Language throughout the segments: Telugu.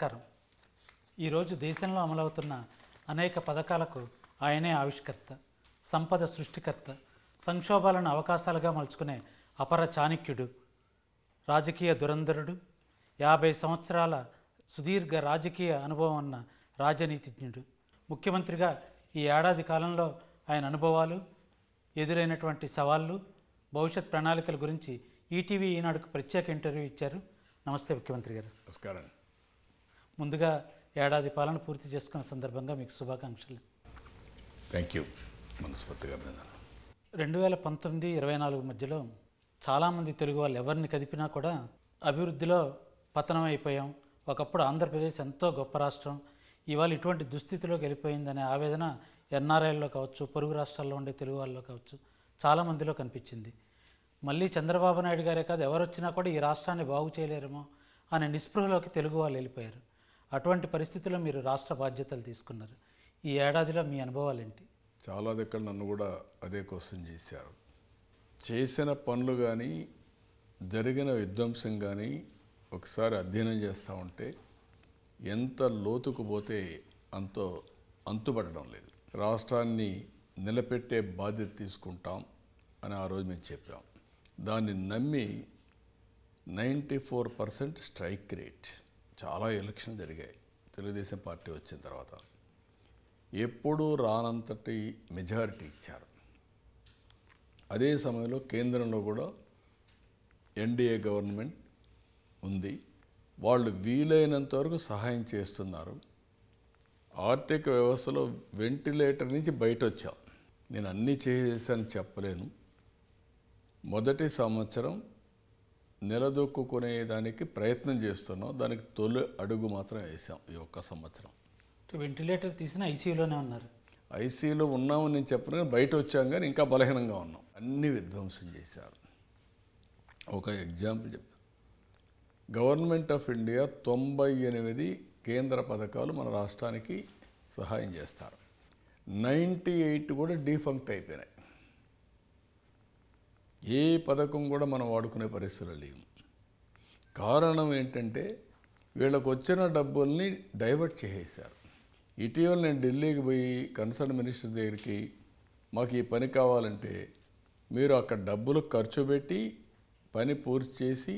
నమస్కారం. ఈరోజు దేశంలో అమలవుతున్న అనేక పథకాలకు ఆయనే ఆవిష్కర్త, సంపద సృష్టికర్త, సంక్షోభాలను అవకాశాలుగా మలుచుకునే అపర చాణక్యుడు, రాజకీయ దురంధరుడు, 50 సంవత్సరాల సుదీర్ఘ రాజకీయ అనుభవం ఉన్న రాజనీతిజ్ఞుడు. ముఖ్యమంత్రిగా ఈ ఏడాది కాలంలో ఆయన అనుభవాలు, ఎదురైనటువంటి సవాళ్ళు, భవిష్యత్ ప్రణాళికల గురించి ఈటీవీ ఈనాడుకు ప్రత్యేక ఇంటర్వ్యూ ఇచ్చారు. నమస్తే ముఖ్యమంత్రి గారు. నమస్కారం. ముందుగా ఏడాది పాలన పూర్తి చేసుకున్న సందర్భంగా మీకు శుభాకాంక్షలు. Thank you. మనస్ఫూర్తిగా 2019-24 మధ్యలో చాలామంది తెలుగు వాళ్ళు ఎవరిని కదిపినా కూడా అభివృద్ధిలో పతనం అయిపోయాం, ఒకప్పుడు ఆంధ్రప్రదేశ్ ఎంతో గొప్ప రాష్ట్రం, ఇవాళ ఇటువంటి దుస్థితిలోకి వెళ్ళిపోయిందనే ఆవేదన ఎన్ఆర్ఐల్లో కావచ్చు, పొరుగు రాష్ట్రాల్లో ఉండే తెలుగు వాళ్ళలో కావచ్చు, చాలామందిలో కనిపించింది. మళ్ళీ చంద్రబాబు నాయుడు గారే కాదు, ఎవరు వచ్చినా కూడా ఈ రాష్ట్రాన్ని బాగు చేయలేరేమో అనే నిస్పృహలోకి తెలుగు వాళ్ళు వెళ్ళిపోయారు. అటువంటి పరిస్థితుల్లో మీరు రాష్ట్ర బాధ్యతలు తీసుకున్నారు. ఈ ఏడాదిలో మీ అనుభవాలు ఏంటి? చాలా దగ్గర నన్ను కూడా అదే క్వశ్చన్ చేశారు. చేసిన పనులు కానీ జరిగిన విధ్వంసం కానీ ఒకసారి అధ్యయనం చేస్తూ ఉంటే ఎంత లోతుకు పోతే అంతో అంతుపడడం లేదు. రాష్ట్రాన్ని నిలబెట్టే బాధ్యత తీసుకుంటాం అని ఆ రోజు మేము చెప్పాం. దాన్ని నమ్మి 94% స్ట్రైక్ రేట్. చాలా ఎలక్షన్ జరిగాయి తెలుగుదేశం పార్టీ వచ్చిన తర్వాత. ఎప్పుడూ రానంతటి మెజారిటీ ఇచ్చారు. అదే సమయంలో కేంద్రంలో కూడా ఎన్డీఏ గవర్నమెంట్ ఉంది. వాళ్ళు వీలైనంత వరకు సహాయం చేస్తున్నారు. ఆర్థిక వ్యవస్థలో వెంటిలేటర్ నుంచి బయట వచ్చాం. నేను అన్నీ చేసేసాను చెప్పలేను. మొదటి సంవత్సరం నిలదొక్కునేదానికి ప్రయత్నం చేస్తున్నాం. దానికి తొలి అడుగు మాత్రం వేసాం ఈ ఒక్క సంవత్సరం. వెంటిలేటర్ తీసిన ఐసీయూలోనే ఉన్నారు. ఐసీయూలో ఉన్నామని నేను చెప్పను, కానీ బయట వచ్చాం, కానీ ఇంకా బలహీనంగా ఉన్నాం. అన్ని విధ్వంసం చేశారు. ఒక ఎగ్జాంపుల్ చెప్తాను. గవర్నమెంట్ ఆఫ్ ఇండియా 98 కేంద్ర పథకాలు మన రాష్ట్రానికి సహాయం చేస్తారు. 98 కూడా డీఫంక్ట్ అయిపోయినాయి. ఏ పథకం కూడా మనం వాడుకునే పరిస్థితులు లేవు. కారణం ఏంటంటే వీళ్ళకు వచ్చిన డబ్బుల్ని డైవర్ట్ చేసేశారు. ఇటీవల నేను ఢిల్లీకి పోయి కన్సర్న్ మినిస్టర్ దగ్గరికి, మాకు ఈ పని కావాలంటే మీరు అక్కడ డబ్బులు ఖర్చు పెట్టి పని పూర్తి చేసి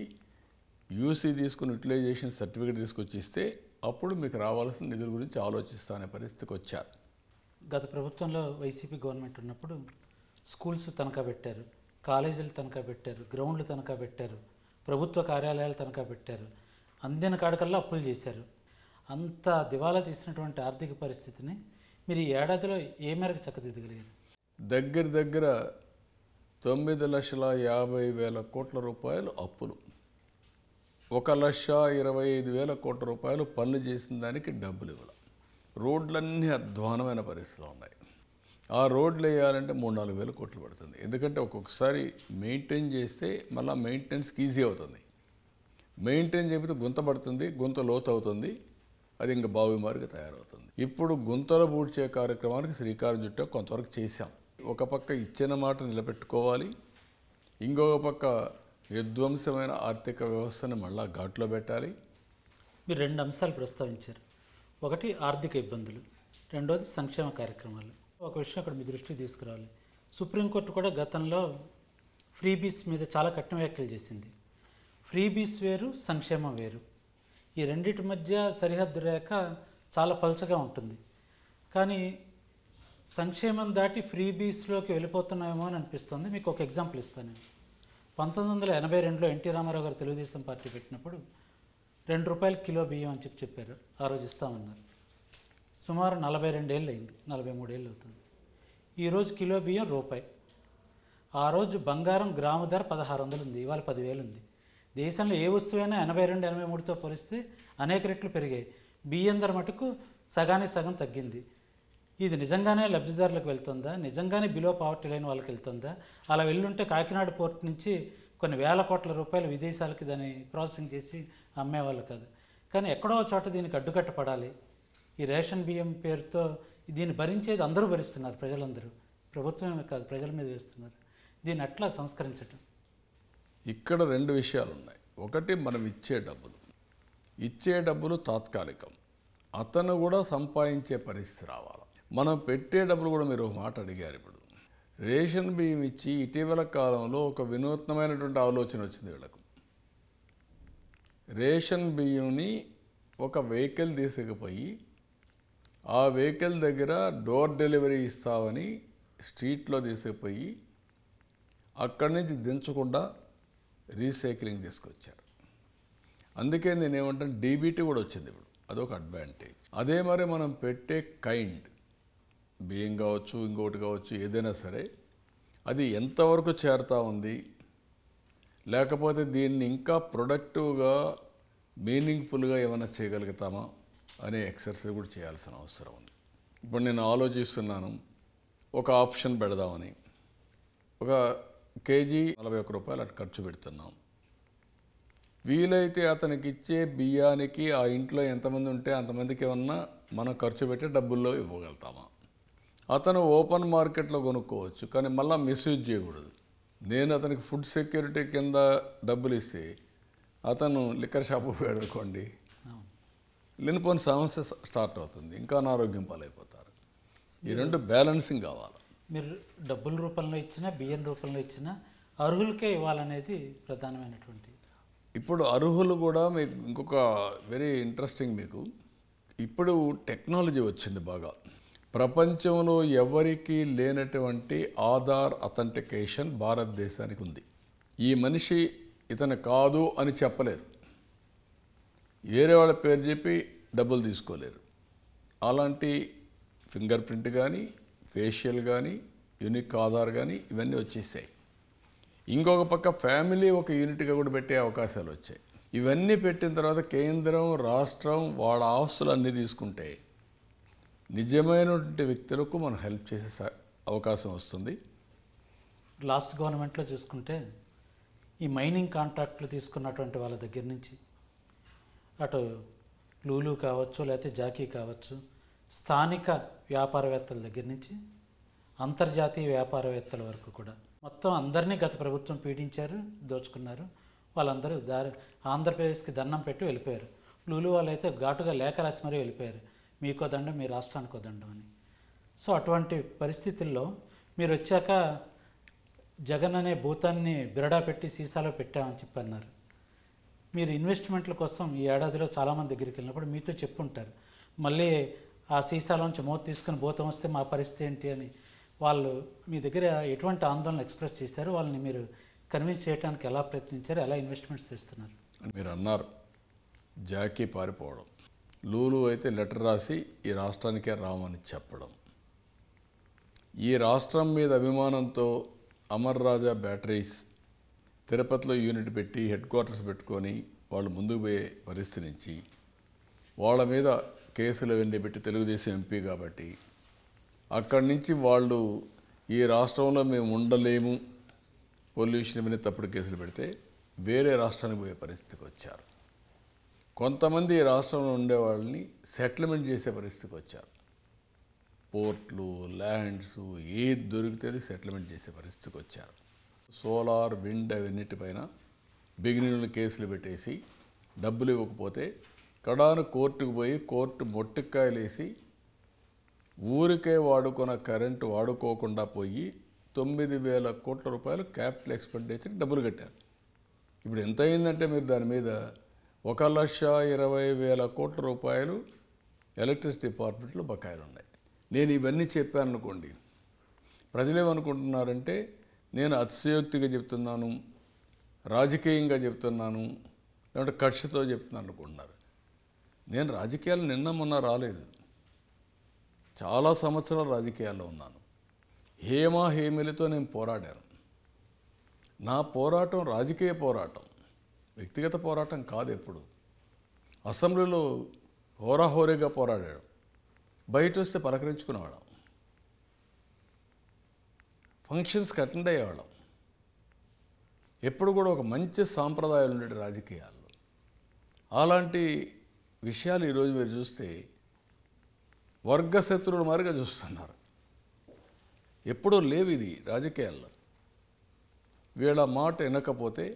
యూసీ తీసుకుని యూటిలైజేషన్ సర్టిఫికేట్ తీసుకొచ్చి ఇస్తే అప్పుడు మీకు రావాల్సిన నిధుల గురించి ఆలోచిస్తానే పరిస్థితికి వచ్చారు. గత ప్రభుత్వంలో వైసీపీ గవర్నమెంట్ ఉన్నప్పుడు స్కూల్స్ తనఖా పెట్టారు, కాలేజీలు తనఖా పెట్టారు, గ్రౌండ్లు తనఖా పెట్టారు, ప్రభుత్వ కార్యాలయాలు తనఖా పెట్టారు, అందిన కాడకల్లా అప్పులు చేశారు. అంత దివాలా తీసినటువంటి ఆర్థిక పరిస్థితిని మీరు ఈ ఏడాదిలో ఏ మేరకు చక్కదిద్దగలిగారు? దగ్గర 9,50,000 కోట్ల రూపాయలు అప్పులు, 1,25,000 కోట్ల రూపాయలు పనులు చేసిన దానికి డబ్బులు ఇవ్వాలి. రోడ్లన్నీ అధ్వానమైన పరిస్థితులు ఉన్నాయి. ఆ రోడ్లు వేయాలంటే 3-4 వేల కోట్లు పడుతుంది. ఎందుకంటే ఒక్కొక్కసారి మెయింటైన్ చేస్తే మళ్ళీ మెయింటెనెన్స్కి ఈజీ అవుతుంది. మెయింటైన్ చేయకపోతే గుంత పడుతుంది, గుంత లోతు అవుతుంది, అది ఇంకా బావి మారిగా తయారవుతుంది. ఇప్పుడు గుంతలు పూడ్చే కార్యక్రమానికి శ్రీకారం చుట్టాం, కొంతవరకు చేశాం. ఒక పక్క ఇచ్చిన మాట నిలబెట్టుకోవాలి, ఇంకొక పక్క విధ్వంసమైన ఆర్థిక వ్యవస్థను మళ్ళా ఘాట్లో పెట్టాలి. మీరు 2 అంశాలు ప్రస్తావించారు. ఒకటి ఆర్థిక ఇబ్బందులు, రెండోది సంక్షేమ కార్యక్రమాలు. ఒక విషయం అక్కడ మీ దృష్టికి తీసుకురావాలి. సుప్రీంకోర్టు కూడా గతంలో ఫ్రీబీస్ మీద చాలా కఠిన వ్యాఖ్యలు చేసింది. ఫ్రీబీస్ వేరు, సంక్షేమం వేరు. ఈ రెండింటి మధ్య సరిహద్దు రేఖ చాలా పలచగా ఉంటుంది. కానీ సంక్షేమం దాటి ఫ్రీబీస్లోకి వెళ్ళిపోతున్నామేమో అని అనిపిస్తుంది. మీకు ఒక ఎగ్జాంపుల్ ఇస్తాను. 1982లో ఎన్టీ రామారావు గారు తెలుగుదేశం పార్టీ పెట్టినప్పుడు ₹2 కిలో బియ్యం అని చెప్పారు. ఆ రోజు ఇస్తామన్నారు. సుమారు 42 ఏళ్ళు అయింది, 43 ఏళ్ళు అవుతుంది. ఈరోజు కిలో బియ్యం ₹1. ఆ రోజు బంగారం గ్రాము ధర 1600 ఉంది, ఇవాళ 10,000 ఉంది. దేశంలో ఏ వస్తువైనా 82-83తో పోలిస్తే అనేక రెట్లు పెరిగాయి. బియ్యం ధర మటుకు సగానికి సగం తగ్గింది. ఇది నిజంగానే లబ్ధిదారులకు వెళ్తుందా? నిజంగానే బిలో పావర్టీ లైన్ వాళ్ళకి వెళ్తుందా? అలా వెళ్ళుంటే కాకినాడ పోర్ట్ నుంచి కొన్ని వేల కోట్ల రూపాయలు విదేశాలకి దాన్ని ప్రాసెసింగ్ చేసి అమ్మేవాళ్ళు కాదు. కానీ ఎక్కడో చోట దీనికి అడ్డుకట్టపడాలి. ఈ రేషన్ బియ్యం పేరుతో దీన్ని భరించేది అందరూ భరిస్తున్నారు, ప్రజలందరూ, ప్రభుత్వమే కాదు ప్రజల మీద వేస్తున్నారు. దీన్ని ఎట్లా సంస్కరించటం? ఇక్కడ 2 విషయాలు ఉన్నాయి. ఒకటి మనం ఇచ్చే డబ్బులు, ఇచ్చే డబ్బులు తాత్కాలికం, అతను కూడా సంపాదించే పరిస్థితి రావాలి. మనం పెట్టే డబ్బులు కూడా మీరు ఒక మాట అడిగారు. ఇప్పుడు రేషన్ బియ్యం ఇచ్చి ఇటీవల కాలంలో ఒక వినూత్నమైనటువంటి ఆలోచన వచ్చింది వీళ్ళకు. రేషన్ బియ్యంని ఒక వెహికల్ తీసుకుపోయి ఆ వెహికల్ దగ్గర డోర్ డెలివరీ ఇస్తామని స్ట్రీట్లో తీసుకుపోయి అక్కడి నుంచి దించకుండా రీసైక్లింగ్ తీసుకొచ్చారు. అందుకే నేనేమంటాను, డీబీటీ కూడా వచ్చింది ఇప్పుడు, అదొక అడ్వాంటేజ్. అదే మరి మనం పెట్టే కైండ్ బియ్యం కావచ్చు, ఇంకోటి కావచ్చు, ఏదైనా సరే అది ఎంతవరకు చేరుతూ ఉంది, లేకపోతే దీన్ని ఇంకా ప్రొడక్టివ్గా మీనింగ్ఫుల్గా ఏమైనా చేయగలుగుతామా అనే ఎక్సర్సైజ్ కూడా చేయాల్సిన అవసరం ఉంది. ఇప్పుడు నేను ఆలోచిస్తున్నాను, ఒక ఆప్షన్ పెడదామని. ఒక కేజీ 41 రూపాయలు అటు ఖర్చు పెడుతున్నాం. వీలైతే అతనికి ఇచ్చే బియ్యానికి ఆ ఇంట్లో ఎంతమంది ఉంటే అంతమందికి ఏమన్నా మనం ఖర్చు పెట్టే డబ్బుల్లో ఇవ్వగలుగుతామా? అతను ఓపెన్ మార్కెట్లో కొనుక్కోవచ్చు, కానీ మళ్ళీ మిస్యూజ్ చేయకూడదు. నేను అతనికి ఫుడ్ సెక్యూరిటీ కింద డబ్బులు ఇస్తే అతను లిక్కర్ షాపు పెట్టుకోండి, లేనిపోని సమస్య స్టార్ట్ అవుతుంది, ఇంకా అనారోగ్యం పాలైపోతారు. ఈ రెండు బ్యాలెన్సింగ్ కావాలి. మీరు డబ్బుల రూపంలో ఇచ్చినా బియ్యం రూపంలో ఇచ్చినా అర్హులకే ఇవ్వాలనేది ప్రధానమైనటువంటి. ఇప్పుడు అర్హులు కూడా మీకు ఇంకొక వెరీ ఇంట్రెస్టింగ్, మీకు ఇప్పుడు టెక్నాలజీ వచ్చింది బాగా. ప్రపంచంలో ఎవరికీ లేనటువంటి ఆధార్ అథెంటికేషన్ భారతదేశానికి ఉంది. ఈ మనిషి ఇతను కాదు అని చెప్పలేరు, వేరే వాళ్ళ పేరు చెప్పి డబ్బులు తీసుకోలేరు. అలాంటి ఫింగర్ ప్రింట్ కానీ, ఫేషియల్ కానీ, యూనిక్ ఆధార్ కానీ ఇవన్నీ వచ్చేసాయి. ఇంకొక పక్క ఫ్యామిలీ ఒక యూనిట్గా కూడా పెట్టే అవకాశాలు వచ్చాయి. ఇవన్నీ పెట్టిన తర్వాత కేంద్రం, రాష్ట్రం వాళ్ళ ఆస్తులన్నీ తీసుకుంటే నిజమైనటువంటి వ్యక్తులకు మనం హెల్ప్ చేసే అవకాశం వస్తుంది. లాస్ట్ గవర్నమెంట్లో చూసుకుంటే ఈ మైనింగ్ కాంట్రాక్ట్లు తీసుకున్నటువంటి వాళ్ళ దగ్గర నుంచి అటు లూలు కావచ్చు, లేకపోతే జాకీ కావచ్చు, స్థానిక వ్యాపారవేత్తల దగ్గర నుంచి అంతర్జాతీయ వ్యాపారవేత్తల వరకు కూడా మొత్తం అందరినీ గత ప్రభుత్వం పీడించారు, దోచుకున్నారు. వాళ్ళందరూ ఆంధ్రప్రదేశ్కి దండం పెట్టి వెళ్ళిపోయారు. లూలు వాళ్ళు అయితే ఘాటుగా లేఖ రాసి మరీ వెళ్ళిపోయారు, మీకో దండం, మీ రాష్ట్రానికో దండం అని. సో అటువంటి పరిస్థితుల్లో మీరు వచ్చాక జగన్ అనే భూతాన్ని బిరడా పెట్టి సీసాలో పెట్టామని చెప్పి అన్నారు. మీరు ఇన్వెస్ట్మెంట్ల కోసం ఈ ఏడాదిలో చాలామంది దగ్గరికి వెళ్ళినప్పుడు మీతో చెప్పుంటారు, మళ్ళీ ఆ సీసాలోంచి మూత తీసుకుని భూతం వస్తే మా పరిస్థితి ఏంటి అని. వాళ్ళు మీ దగ్గర ఎటువంటి ఆందోళన ఎక్స్ప్రెస్ చేశారు, వాళ్ళని మీరు కన్విన్స్ చేయడానికి ఎలా ప్రయత్నించారు, ఎలా ఇన్వెస్ట్మెంట్స్ తెస్తున్నారు? మీరు అన్నారు జాకీ పారిపోవడం, లూలు అయితే లెటర్ రాసి ఈ రాష్ట్రానికే రామని చెప్పడం. ఈ రాష్ట్రం మీద అభిమానంతో అమర్ రాజా బ్యాటరీస్ తిరుపతిలో యూనిట్ పెట్టి హెడ్ క్వార్టర్స్ పెట్టుకొని వాళ్ళు ముందుకు పోయే పరిస్థితి నుంచి వాళ్ళ మీద కేసులు అవన్నీ పెట్టి తెలుగుదేశం ఎంపీ కాబట్టి అక్కడి నుంచి వాళ్ళు ఈ రాష్ట్రంలో మేము ఉండలేము, పొల్యూషన్ మీద తప్పుడు కేసులు పెడితే వేరే రాష్ట్రానికి పోయే పరిస్థితికి వచ్చారు. కొంతమంది ఈ రాష్ట్రంలో ఉండే వాళ్ళని సెటిల్మెంట్ చేసే పరిస్థితికి వచ్చారు. పోర్ట్లు, ల్యాండ్స్ ఏది దొరికితే సెటిల్మెంట్ చేసే పరిస్థితికి వచ్చారు. సోలార్, విండ్ అవన్నిటిపైన బిగినింగ్లో కేసులు పెట్టేసి డబ్బులు ఇవ్వకపోతే కడాను కోర్టుకు పోయి కోర్టు మొట్టికాయలు వేసి ఊరికే వాడుకున్న కరెంటు వాడుకోకుండా పోయి 9,000 కోట్ల రూపాయలు క్యాపిటల్ ఎక్స్పెండిచర్కి డబ్బులు కట్టారు. ఇప్పుడు ఎంత అయిందంటే మీరు దాని మీద 1,20,000 కోట్ల రూపాయలు ఎలక్ట్రిసిటీ డిపార్ట్మెంట్లో బకాయిలు ఉన్నాయి. నేను ఇవన్నీ చెప్పాను అనుకోండి, ప్రజలేమనుకుంటున్నారంటే నేను అతిశయోక్తిగా చెప్తున్నాను, రాజకీయంగా చెప్తున్నాను, లేదంటే కక్షతో చెప్తున్నాను అనుకుంటున్నారు. నేను రాజకీయాలు నిన్న మొన్న రాలేదు, చాలా సంవత్సరాలు రాజకీయాల్లో ఉన్నాను. హేమీలతో నేను పోరాడాను. నా పోరాటం రాజకీయ పోరాటం, వ్యక్తిగత పోరాటం కాదు. ఎప్పుడు అసెంబ్లీలో హోరాహోరీగా పోరాడాడు, బయట వస్తే పలకరించుకునేవాళ్ళం, ఫంక్షన్స్కి అటెండ్ అయ్యేవాళ్ళం. ఎప్పుడు కూడా ఒక మంచి సాంప్రదాయాలు ఉండే రాజకీయాల్లో. అలాంటి విషయాలు ఈరోజు మీరు చూస్తే వర్గ శత్రువుల మారిగా చూస్తున్నారు. ఎప్పుడూ లేవు ఇది రాజకీయాల్లో. వీళ్ళ మాట వినకపోతే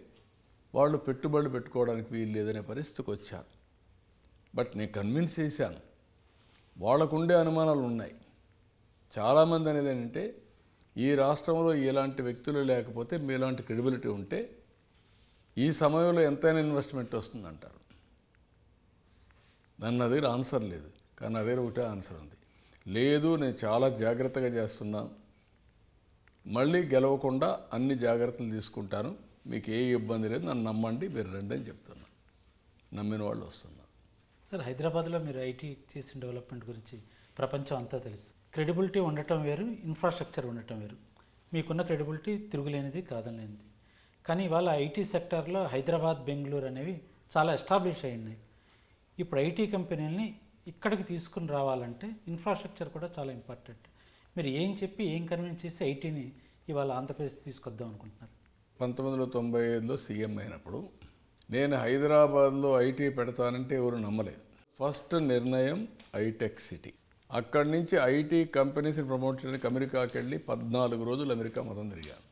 వాళ్ళు పెట్టుబడులు పెట్టుకోవడానికి వీలు లేదనే పరిస్థితికి వచ్చారు. బట్ నేను కన్విన్స్ చేశాను. వాళ్ళకుండే అనుమానాలు ఉన్నాయి. చాలామంది అనేది ఏంటంటే ఈ రాష్ట్రంలో ఇలాంటి వ్యక్తులు లేకపోతే మీలాంటి క్రెడిబిలిటీ ఉంటే ఈ సమయంలో ఎంతైనా ఇన్వెస్ట్మెంట్ వస్తుందంటారు. నా దగ్గర ఆన్సర్ లేదు, కానీ నా దగ్గర ఒకటే ఆన్సర్ ఉంది. లేదు, నేను చాలా జాగ్రత్తగా చేస్తున్నా, మళ్ళీ గెలవకుండా అన్ని జాగ్రత్తలు తీసుకుంటాను, మీకు ఏ ఇబ్బంది లేదు, నన్ను నమ్మండి, మీరు రండి అని చెప్తున్నా. నమ్మిన వాళ్ళు వస్తున్నారు. సార్, హైదరాబాద్లో మీరు ఐటీ చేసిన డెవలప్మెంట్ గురించి ప్రపంచం అంతా తెలుసు. క్రెడిబిలిటీ ఉండటం వేరు, ఇన్ఫ్రాస్ట్రక్చర్ ఉండటం వేరు. మీకున్న క్రెడిబిలిటీ తిరుగులేనిది, కాదనలేనిది. కానీ ఇవాళ ఐటీ సెక్టార్లో హైదరాబాద్, బెంగళూరు అనేవి చాలా ఎస్టాబ్లిష్ అయినాయి. ఇప్పుడు ఐటీ కంపెనీలని ఇక్కడికి తీసుకుని రావాలంటే ఇన్ఫ్రాస్ట్రక్చర్ కూడా చాలా ఇంపార్టెంట్. మీరు ఏం చెప్పి ఏం కన్విన్స్ చేసి ఐటీని ఇవాళ ఆంధ్రప్రదేశ్ తీసుకొద్దాం అనుకుంటున్నారు? 1995లో సీఎం అయినప్పుడు నేను హైదరాబాద్లో ఐటీ పెడతానంటే ఎవరు నమ్మలేదు. ఫస్ట్ నిర్ణయం ఐటెక్ సిటీ. అక్కడి నుంచి ఐటీ కంపెనీస్ని ప్రమోట్ చేయడానికి అమెరికాకి వెళ్ళి 14 రోజులు అమెరికా మొత్తం తిరిగాను.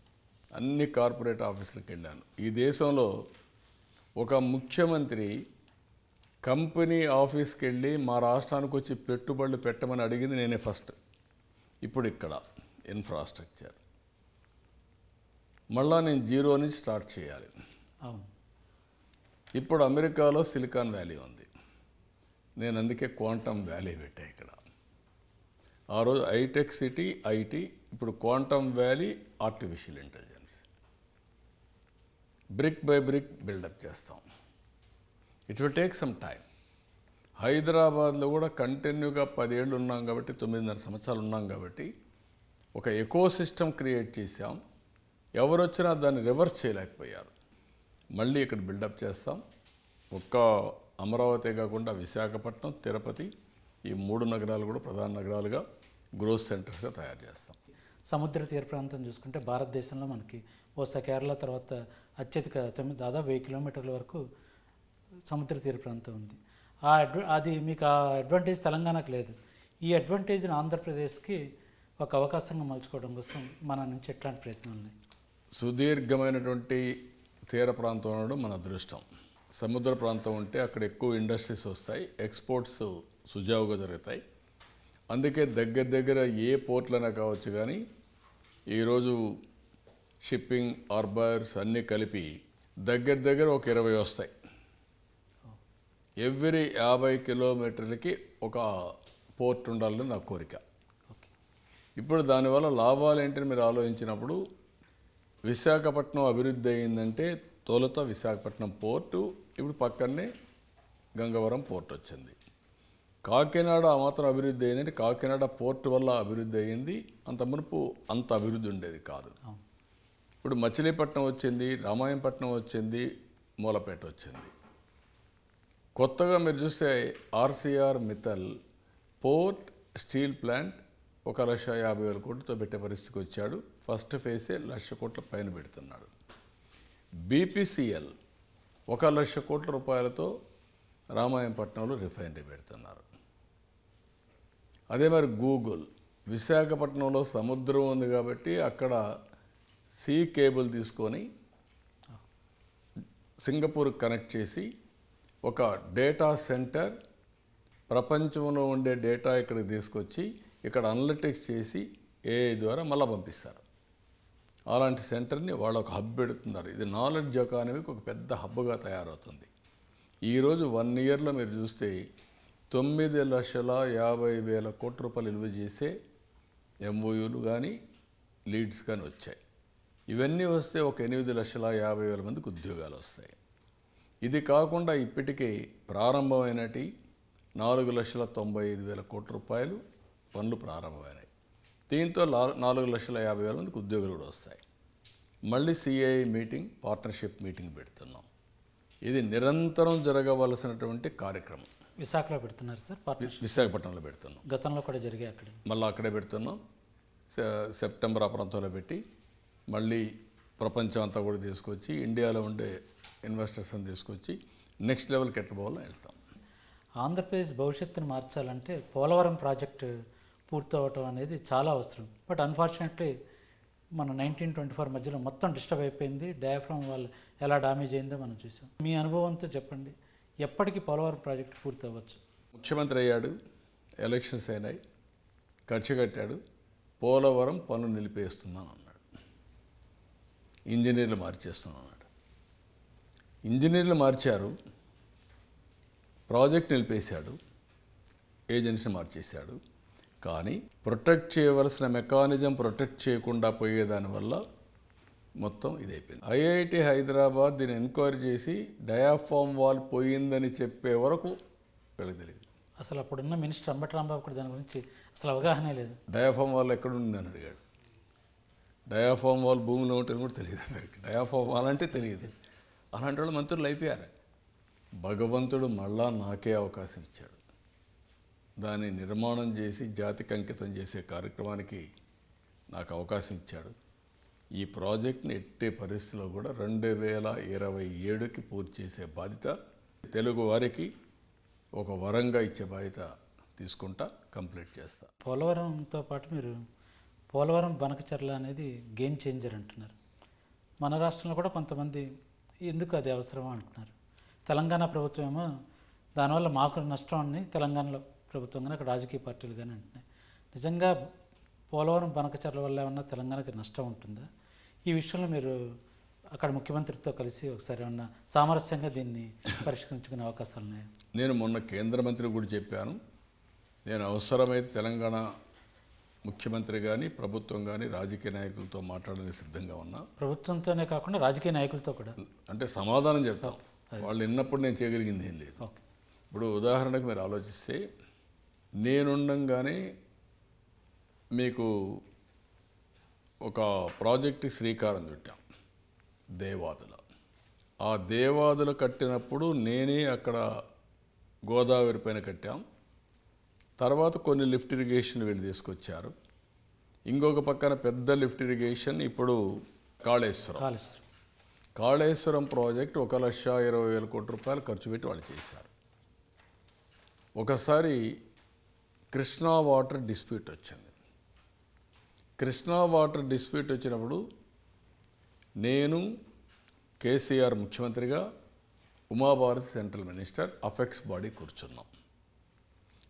అన్ని కార్పొరేట్ ఆఫీసులకు వెళ్ళాను. ఈ దేశంలో ఒక ముఖ్యమంత్రి కంపెనీ ఆఫీస్కి వెళ్ళి మా రాష్ట్రానికి వచ్చి పెట్టుబడులు పెట్టమని అడిగింది నేనే ఫస్ట్. ఇప్పుడు ఇక్కడ ఇన్ఫ్రాస్ట్రక్చర్ మళ్ళా నేను జీరో నుంచి స్టార్ట్ చేయాలి. అవును. ఇప్పుడు అమెరికాలో సిలికాన్ వ్యాలీ ఉంది, నేను అందుకే క్వాంటమ్ వ్యాలీ పెట్టా ఇక్కడ. ఆ రోజు హైటెక్ సిటీ ఐటీ, ఇప్పుడు quantum valley artificial intelligence. Brick by brick buildup చేస్తాం. It will take some time. హైదరాబాద్లో కూడా కంటిన్యూగా 10 ఏళ్ళు ఉన్నాం కాబట్టి, 9.5 సంవత్సరాలు ఉన్నాం కాబట్టి ఒక ఎకో సిస్టమ్ క్రియేట్ చేసాం. ఎవరు వచ్చినా దాన్ని రివర్స్ చేయలేకపోయారు. మళ్ళీ ఇక్కడ బిల్డప్ చేస్తాం. ఒక్క అమరావతి కాకుండా విశాఖపట్నం, తిరుపతి, ఈ 3 నగరాలు కూడా ప్రధాన నగరాలుగా గ్రోత్ సెంటర్స్గా తయారు చేస్తాం. సముద్ర తీర ప్రాంతం చూసుకుంటే భారతదేశంలో మనకి బహుశా కేరళ తర్వాత అత్యధిక దాదాపు 1000 కిలోమీటర్ల వరకు సముద్ర తీర ప్రాంతం ఉంది. అది మీకు ఆ అడ్వాంటేజ్ తెలంగాణకు లేదు. ఈ అడ్వాంటేజ్ని ఆంధ్రప్రదేశ్కి ఒక అవకాశంగా మలుచుకోవడం కోసం మన నుంచి ఎట్లాంటి ప్రయత్నాలు ఉన్నాయి? సుదీర్ఘమైనటువంటి తీర ప్రాంతం ఉండడం మన అదృష్టం. సముద్ర ప్రాంతం ఉంటే అక్కడ ఎక్కువ ఇండస్ట్రీస్ వస్తాయి, ఎక్స్పోర్ట్స్ సుజావుగా జరుగుతాయి. అందుకే దగ్గర ఏ పోర్ట్లైనా కావచ్చు, కానీ ఈరోజు షిప్పింగ్ హార్బర్స్ అన్నీ కలిపి దగ్గర ఒక 20 వస్తాయి. ఎవ్రీ 50 కిలోమీటర్లకి ఒక పోర్ట్ ఉండాలని నా కోరిక. ఇప్పుడు దానివల్ల లాభాలు ఏంటని మీరు ఆలోచించినప్పుడు, విశాఖపట్నం అభివృద్ధి అయిందంటే తొలుత విశాఖపట్నం పోర్టు, ఇప్పుడు పక్కనే గంగవరం పోర్ట్ వచ్చింది. కాకినాడ ఆ మాత్రం అభివృద్ధి అయిందంటే కాకినాడ పోర్టు వల్ల అభివృద్ధి అయ్యింది. అంత మునుపు అంత అభివృద్ధి ఉండేది కాదు. ఇప్పుడు మచిలీపట్నం వచ్చింది, రామాయంపట్నం వచ్చింది, మూలపేట వచ్చింది. కొత్తగా మీరు చూస్తే RCR Mittal port steel plant 1,50,000 కోట్లతో పెట్టే పరిస్థితికి వచ్చాడు. ఫస్ట్ ఫేజే 1,00,000 కోట్ల పైన పెడుతున్నాడు. బీపీసీఎల్ 1,00,000 కోట్ల రూపాయలతో రామాయంపట్నంలో రిఫైనరీ పెడుతున్నారు. అదే మరి గూగుల్ విశాఖపట్నంలో సముద్రం ఉంది కాబట్టి అక్కడ సీ కేబుల్ తీసుకొని సింగపూర్ కనెక్ట్ చేసి ఒక డేటా సెంటర్, ప్రపంచంలో ఉండే డేటా ఇక్కడికి తీసుకొచ్చి ఇక్కడ అనలిటిక్స్ చేసి ఏఐ ద్వారా మళ్ళీ పంపిస్తారు. అలాంటి సెంటర్ని వాళ్ళు ఒక హబ్ పెడుతున్నారు. ఇది నాలెడ్జ్ ఎకానమీకి ఒక పెద్ద హబ్గా తయారవుతుంది. ఈరోజు 1 ఇయర్లో మీరు చూస్తే 9,50,000 కోట్ల రూపాయలు విలువ చేసే ఎంఓయూలు కానీ లీడ్స్ కానీ వచ్చాయి. ఇవన్నీ వస్తే ఒక 8,50,000 మందికి ఉద్యోగాలు వస్తాయి. ఇది కాకుండా ఇప్పటికే ప్రారంభమైనటి 4,95,000 కోట్ల రూపాయలు పనులు ప్రారంభమైనాయి. దీంతో 4,50,000 మందికి ఉద్యోగాలు కూడా వస్తాయి. మళ్ళీ సిఐ మీటింగ్, పార్ట్నర్షిప్ మీటింగ్ పెడుతున్నాం. ఇది నిరంతరం జరగవలసినటువంటి కార్యక్రమం. విశాఖలో పెడుతున్నారు సార్ పార్ట్నర్షిప్? విశాఖపట్నంలో పెడుతున్నాం. గతంలో కూడా జరిగాయి అక్కడ, మళ్ళీ అక్కడే పెడుతున్నాం. సెప్టెంబర్ ఆ ప్రాంతంలో పెట్టి మళ్ళీ ప్రపంచం అంతా కూడా తీసుకొచ్చి ఇండియాలో ఉండే ఇన్వెస్టర్స్ని తీసుకొచ్చి నెక్స్ట్ లెవెల్కి ఎట్లా పోవాలో వెళ్తాం. ఆంధ్రప్రదేశ్ భవిష్యత్తును మార్చాలంటే పోలవరం ప్రాజెక్టు పూర్తవటం అనేది చాలా అవసరం. బట్ అన్ఫార్చునేట్లీ మన 1924 మధ్యలో మొత్తం డిస్టర్బ్ అయిపోయింది. డయాఫ్రామ్ వాళ్ళు ఎలా డ్యామేజ్ అయిందో మనం చూసాం. మీ అనుభవంతో చెప్పండి, ఎప్పటికి పోలవరం ప్రాజెక్టు పూర్తి అవ్వచ్చు? ముఖ్యమంత్రి అయ్యాడు, ఎలక్షన్స్ అయినాయి, ఖర్చు కట్టాడు, పోలవరం పనులు నిలిపేస్తున్నాను అన్నాడు, ఇంజనీర్లు మార్చేస్తున్నాను అన్నాడు. ఇంజనీర్లు మార్చారు, ప్రాజెక్ట్ నిలిపేశాడు, ఏజెన్సీ మార్చేశాడు. కానీ ప్రొటెక్ట్ చేయవలసిన మెకానిజం ప్రొటెక్ట్ చేయకుండా పోయేదానివల్ల మొత్తం ఇదైపోయింది. ఐఐటి హైదరాబాద్ దీన్ని ఎంక్వైరీ చేసి డయాఫామ్ వాల్ పోయిందని చెప్పే వరకు వీళ్ళకి తెలియదు. అసలు అప్పుడున్న మినిస్టర్ అంబటి రాంబాబు కూడా దాని గురించి అసలు అవగాహన లేదు. డయాఫామ్ వాల్ ఎక్కడ ఉందని అడిగాడు. డయాఫామ్ వాల్ భూమిలో ఉంటుంది కూడా తెలియదు అసలుకి. డయాఫామ్ వాల్ అంటే తెలియదు. అలాంటి వాళ్ళు మంత్రులు అయిపోయారు. భగవంతుడు మళ్ళా నాకే అవకాశం ఇచ్చాడు. దాన్ని నిర్మాణం చేసి జాతికి అంకితం చేసే కార్యక్రమానికి నాకు అవకాశం ఇచ్చాడు. ఈ ప్రాజెక్ట్ని ఎట్టే పరిస్థితిలో కూడా 2027కి పూర్తి చేసే బాధ్యత తెలుగు వారికి ఒక వరంగా ఇచ్చే బాధ్యత తీసుకుంటా, కంప్లీట్ చేస్తా. పోలవరంతో పాటు మీరు పోలవరం బనకచర్ల అనేది గేమ్ చేంజర్ అంటున్నారు. మన రాష్ట్రంలో కూడా కొంతమంది ఎందుకు అది అవసరమా అంటున్నారు. తెలంగాణ ప్రభుత్వం ఏమో దానివల్ల మాకు నష్టం అని తెలంగాణలో ప్రభుత్వం కానీ అక్కడ రాజకీయ పార్టీలు కానీ అంటున్నాయి. నిజంగా పోలవరం బనకచర్ల వల్ల ఏమన్నా తెలంగాణకి నష్టం ఉంటుందా? ఈ విషయంలో మీరు అక్కడ ముఖ్యమంత్రితో కలిసి ఒకసారి ఏమన్నా సామరస్యంగా దీన్ని పరిష్కరించుకునే అవకాశాలు ఉన్నాయా? నేను మొన్న కేంద్ర మంత్రి కూడా చెప్పాను, నేను అవసరమైతే తెలంగాణ ముఖ్యమంత్రి కానీ ప్రభుత్వం కానీ రాజకీయ నాయకులతో మాట్లాడడానికి సిద్ధంగా ఉన్నా. ప్రభుత్వంతోనే కాకుండా రాజకీయ నాయకులతో కూడా అంటే సమాధానం చెప్తాం. వాళ్ళు విన్నప్పుడు నేను చేయగలిగింది ఏం లేదు. ఇప్పుడు ఉదాహరణకు మీరు ఆలోచిస్తే, నేనుండంగానే మీకు ఒక ప్రాజెక్టుకి శ్రీకారం చుట్టాం, దేవాదుల. ఆ దేవాదుల కట్టినప్పుడు నేనే అక్కడ గోదావరి పైన కట్టాం. తర్వాత కొన్ని లిఫ్ట్ ఇరిగేషన్ వీళ్ళు తీసుకొచ్చారు. ఇంకొక పక్కన పెద్ద లిఫ్ట్ ఇరిగేషన్ ఇప్పుడు కాళేశ్వరం ప్రాజెక్ట్ 1,20,000 కోట్ల రూపాయలు ఖర్చు పెట్టి వాళ్ళు చేశారు. ఒకసారి కృష్ణా వాటర్ డిస్ప్యూట్ వచ్చింది. కృష్ణా వాటర్ డిస్ప్యూట్ వచ్చినప్పుడు నేను కేసీఆర్ ముఖ్యమంత్రిగా, Uma Bharti central minister, affix body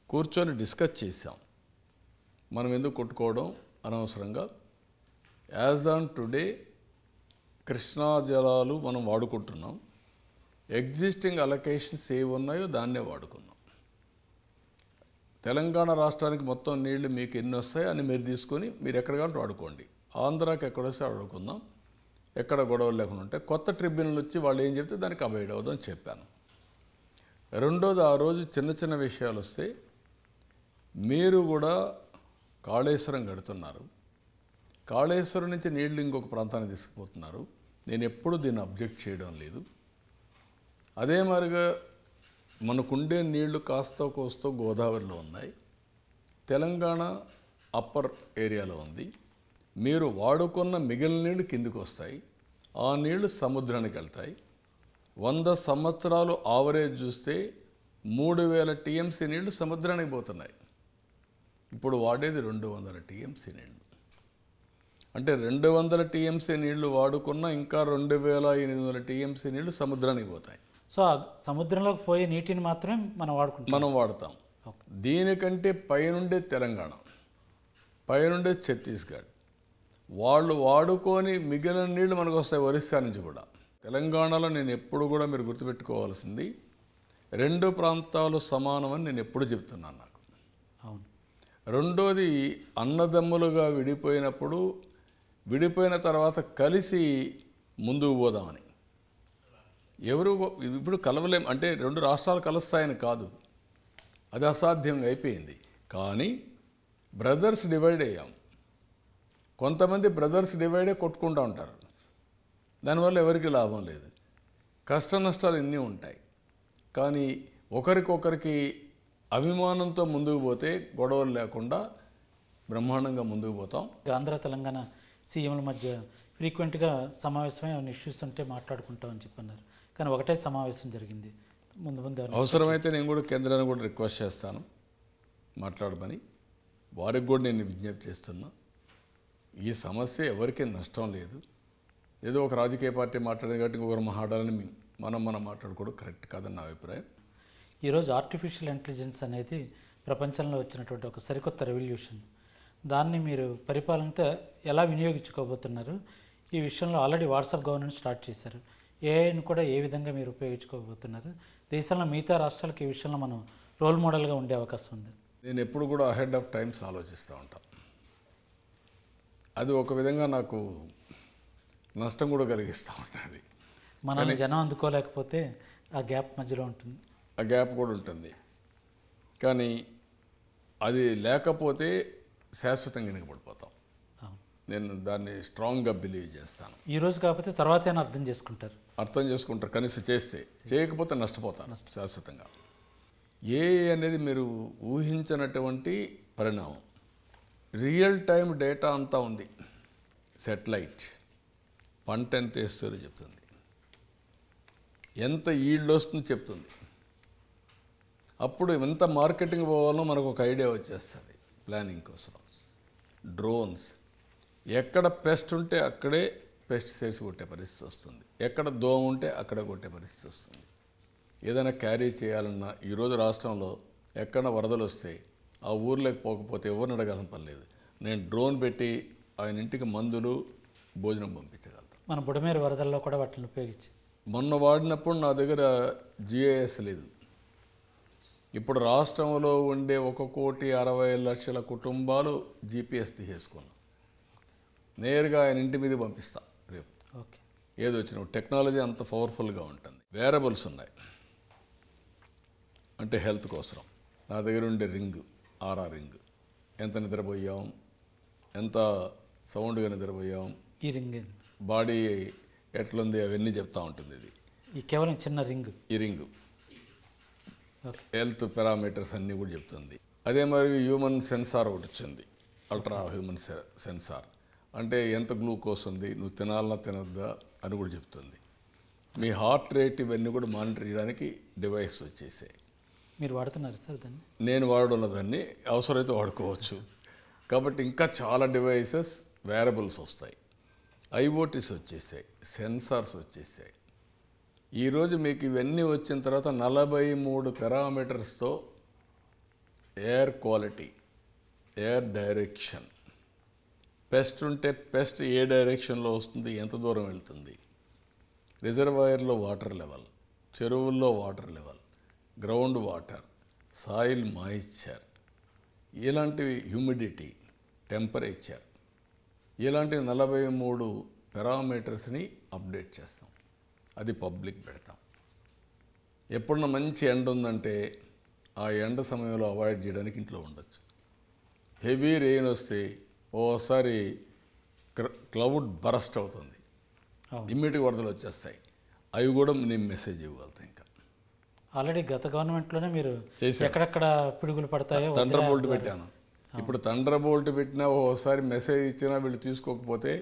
కూర్చొని డిస్కస్ చేశాం. మనం ఎందుకు కొట్టుకోవడం అనవసరంగా. యాజ్ ఆన్ టుడే కృష్ణా జలాలు మనం వాడుకుంటున్నాం. ఎగ్జిస్టింగ్ అలొకేషన్స్ ఏవి ఉన్నాయో దాన్నే వాడుకున్నాం. తెలంగాణ రాష్ట్రానికి మొత్తం నీళ్లు మీకు ఎన్ని వస్తాయో అని మీరు తీసుకొని మీరు ఎక్కడ కావాలంటే వాడుకోండి. ఆంధ్రాకి ఎక్కడొస్తే వాడుకుందాం, ఎక్కడ గొడవలు లేకుండా ఉంటే. కొత్త ట్రిబ్యునల్ వచ్చి వాళ్ళు ఏం చెప్తే దానికి అబైడ్ అవుదని చెప్పాను. రెండోది, ఆ రోజు చిన్న చిన్న విషయాలు వస్తే మీరు కూడా కాళేశ్వరం కడుతున్నారు, కాళేశ్వరం నుంచి నీళ్లు ఇంకొక ప్రాంతానికి తీసుకుపోతున్నారు. నేను ఎప్పుడు దీన్ని అబ్జెక్ట్ చేయడం లేదు. అదే మాదిరిగా మనకుండే నీళ్లు కాస్త కోస్తో గోదావరిలో ఉన్నాయి, తెలంగాణ అప్పర్ ఏరియాలో ఉంది. మీరు వాడుకున్న మిగిలిన నీళ్లు కిందికి వస్తాయి, ఆ నీళ్లు సముద్రానికి వెళ్తాయి. 100 సంవత్సరాలు ఆవరేజ్ చూస్తే 3,000 టీఎంసీ నీళ్లు సముద్రానికి పోతున్నాయి. ఇప్పుడు వాడేది 200 టీఎంసీ నీళ్లు. అంటే 200 టీఎంసీ నీళ్లు వాడుకున్న ఇంకా 2,800 టీఎంసీ నీళ్లు సముద్రానికి పోతాయి. సో ఆ సముద్రంలోకి పోయే నీటిని మాత్రమే మనం వాడతాం. దీనికంటే పైనుండే తెలంగాణ, పైనుండే ఛత్తీస్గఢ్, వాళ్ళు వాడుకొని మిగిలిన నీళ్లు మనకు వస్తాయి ఒరిస్సా నుంచి కూడా. తెలంగాణలో నేను ఎప్పుడు కూడా మీరు గుర్తుపెట్టుకోవాల్సింది, 2 ప్రాంతాలు సమానమని నేను ఎప్పుడు చెప్తున్నాను. నాకు అవును. రెండోది, అన్నదమ్ములుగా విడిపోయిన తర్వాత కలిసి ముందుకు పోదామని. ఎవరు ఇప్పుడు కలవలేం అంటే 2 రాష్ట్రాలు కలుస్తాయని కాదు, అది అసాధ్యంగా అయిపోయింది. కానీ బ్రదర్స్ డివైడ్ అయ్యాం. కొంతమంది బ్రదర్స్ డివైడే కొట్టుకుంటూ ఉంటారు, దానివల్ల ఎవరికి లాభం లేదు. కష్ట నష్టాలు ఎన్ని ఉంటాయి, కానీ ఒకరికొకరికి అభిమానంతో ముందుకు పోతే గొడవలు లేకుండా బ్రహ్మాండంగా ముందుకు పోతాం. ఆంధ్ర తెలంగాణ సీఎంల మధ్య ఫ్రీక్వెంట్గా సమావేశమై ఏమైనా ఇష్యూస్ ఉంటే మాట్లాడుకుంటామని చెప్పన్నారు, కానీ ఒకటే సమావేశం జరిగింది. ముందు అవసరమైతే నేను కూడా కేంద్రాన్ని కూడా రిక్వెస్ట్ చేస్తాను మాట్లాడమని. వారికి కూడా నేను విజ్ఞప్తి చేస్తున్నా. ఈ సమస్య ఎవరికీ నష్టం లేదు. ఏదో ఒక రాజకీయ పార్టీ మాట్లాడేది కాబట్టి ఇంకొకరు మాట్లాడాలని మనం మాట్లాడుకోవడం కరెక్ట్ కాదని నా అభిప్రాయం. ఈరోజు ఆర్టిఫిషియల్ ఇంటెలిజెన్స్ అనేది ప్రపంచంలో వచ్చినటువంటి ఒక సరికొత్త రెవల్యూషన్. దాన్ని మీరు పరిపాలనతో ఎలా వినియోగించుకోబోతున్నారు? ఈ విషయంలో ఆల్రెడీ వాట్సాప్ గవర్నెన్స్ స్టార్ట్ చేశారు. ఏఐని కూడా ఏ విధంగా మీరు ఉపయోగించుకోబోతున్నారు? దేశంలో మిగతా రాష్ట్రాలకు ఈ విషయంలో మనం రోల్ మోడల్గా ఉండే అవకాశం ఉంది. నేను ఎప్పుడు కూడా అహెడ్ ఆఫ్ టైమ్స్ ఆలోచిస్తూ ఉంటాను. అది ఒక విధంగా నాకు నష్టం కూడా కలిగిస్తూ ఉంటుంది. మనల్ని జనం అందుకోలేకపోతే ఆ గ్యాప్ మధ్యలో ఉంటుంది. ఆ గ్యాప్ కూడా ఉంటుంది. కానీ అది లేకపోతే శాశ్వతంగా వెనుకబడిపోతాం. నేను దాన్ని స్ట్రాంగ్గా బిలీవ్ చేస్తాను. ఈరోజు కాకపోతే తర్వాత అర్థం చేసుకుంటారు. అర్థం చేసుకుంటారు కనీసం చేస్తే. చేయకపోతే నష్టపోతాను శాశ్వతంగా. ఏ అనేది మీరు ఊహించినటువంటి పరిణామం. రియల్ టైం డేటా అంతా ఉంది. సెటిలైట్ పంట ఎంత వేస్తారో చెప్తుంది, ఎంత ఈల్డ్ వస్తుందో చెప్తుంది. అప్పుడు ఎంత మార్కెటింగ్ పోవాలో మనకు ఒక ఐడియా వచ్చేస్తుంది ప్లానింగ్ కోసం. డ్రోన్స్, ఎక్కడ పెస్ట్ ఉంటే అక్కడే పెస్టిసైడ్స్ కొట్టే పరిస్థితి వస్తుంది, ఎక్కడ దోమ ఉంటే అక్కడ కొట్టే పరిస్థితి వస్తుంది. ఏదైనా క్యారీ చేయాలన్నా ఈరోజు రాష్ట్రంలో ఎక్కడ వరదలు వస్తాయి, ఆ ఊర్లోకి పోకపోతే ఎవరిని అడగాల్సిన పని లేదు. నేను డ్రోన్ పెట్టి ఆయన ఇంటికి మందులు భోజనం పంపించగలుగుతాను. మన బుడమేరు వరదల్లో కూడా వాటిని ఉపయోగించి మొన్న వాడినప్పుడు నా దగ్గర జిఐఎస్ లేదు. ఇప్పుడు రాష్ట్రంలో ఉండే 1,60,00,000 కుటుంబాలు జీపీఎస్ తీసేసుకున్నాం. నేరుగా ఆయన ఇంటి మీద పంపిస్తా రేపు. ఓకే, ఏది వచ్చినా టెక్నాలజీ అంత పవర్ఫుల్గా ఉంటుంది. వేరబుల్స్ ఉన్నాయి అంటే హెల్త్ కోసం. నా దగ్గర ఉండే రింగ్, ఆర్ఆర్ రింగ్, ఎంత నిద్రపోయాం, ఎంత సౌండ్గా నిద్రపోయాం, ఈ రింగ్ బాడీ ఎట్లుంది అవన్నీ చెప్తూ ఉంటుంది. ఇది ఈ కేవలం చిన్న రింగ్. ఈ రింగ్ ఓకే, హెల్త్ పారామీటర్స్ అన్నీ కూడా చెప్తుంది. అదే మరి హ్యూమన్ సెన్సార్ ఒకటి వచ్చింది, అల్ట్రా హ్యూమన్ సెన్సార్. అంటే ఎంత గ్లూకోజ్ ఉంది, నువ్వు తినాలన్నా తినద్దా అని కూడా చెప్తుంది. మీ హార్ట్ రేట్ ఇవన్నీ కూడా మానిటర్ చేయడానికి డివైస్ వచ్చేసాయి. మీరు వాడుతున్నారు సార్ దాన్ని? నేను వాడడం దాన్ని, అవసరమైతే వాడుకోవచ్చు. కాబట్టి ఇంకా చాలా డివైసెస్ వేరబుల్స్ వస్తాయి, ఐఓటీస్ వచ్చేసాయి, సెన్సార్స్ వచ్చేసాయి. ఈరోజు మీకు ఇవన్నీ వచ్చిన తర్వాత 43 పారామీటర్స్తో air quality, air direction, pest ఉంటే పెస్ట్ ఏ డైరెక్షన్లో వస్తుంది, ఎంత దూరం వెళ్తుంది, రిజర్వాయర్లో వాటర్ లెవెల్, చెరువుల్లో water level, ground water, soil moisture, ఇలాంటివి, హ్యూమిడిటీ, టెంపరేచర్, ఇలాంటి 43 పారామీటర్స్ని అప్డేట్ చేస్తాం. అది పబ్లిక్ పెడతాం. ఎప్పుడన్నా మంచి ఎండ ఉందంటే ఆ ఎండ సమయంలో అవాయిడ్ చేయడానికి ఇంట్లో ఉండొచ్చు. హెవీ రెయిన్ వస్తే ఓసారి క్లౌడ్ బరస్ట్ అవుతుంది, ఇమ్మీడియట్గా వరదలు వచ్చేస్తాయి. అవి కూడా నేను మెసేజ్ ఇవ్వగలుగుతాను. ఇంకా ఆల్రెడీ గత గవర్నమెంట్లోనే మీరు చేశారు. ఎక్కడెక్కడ పిడుగులు పడతాయో థండర్ బోల్ట్ పెట్టాను. ఇప్పుడు థండర్ బోల్ట్ పెట్టినా ఓసారి మెసేజ్ ఇచ్చినా వీళ్ళు తీసుకోకపోతే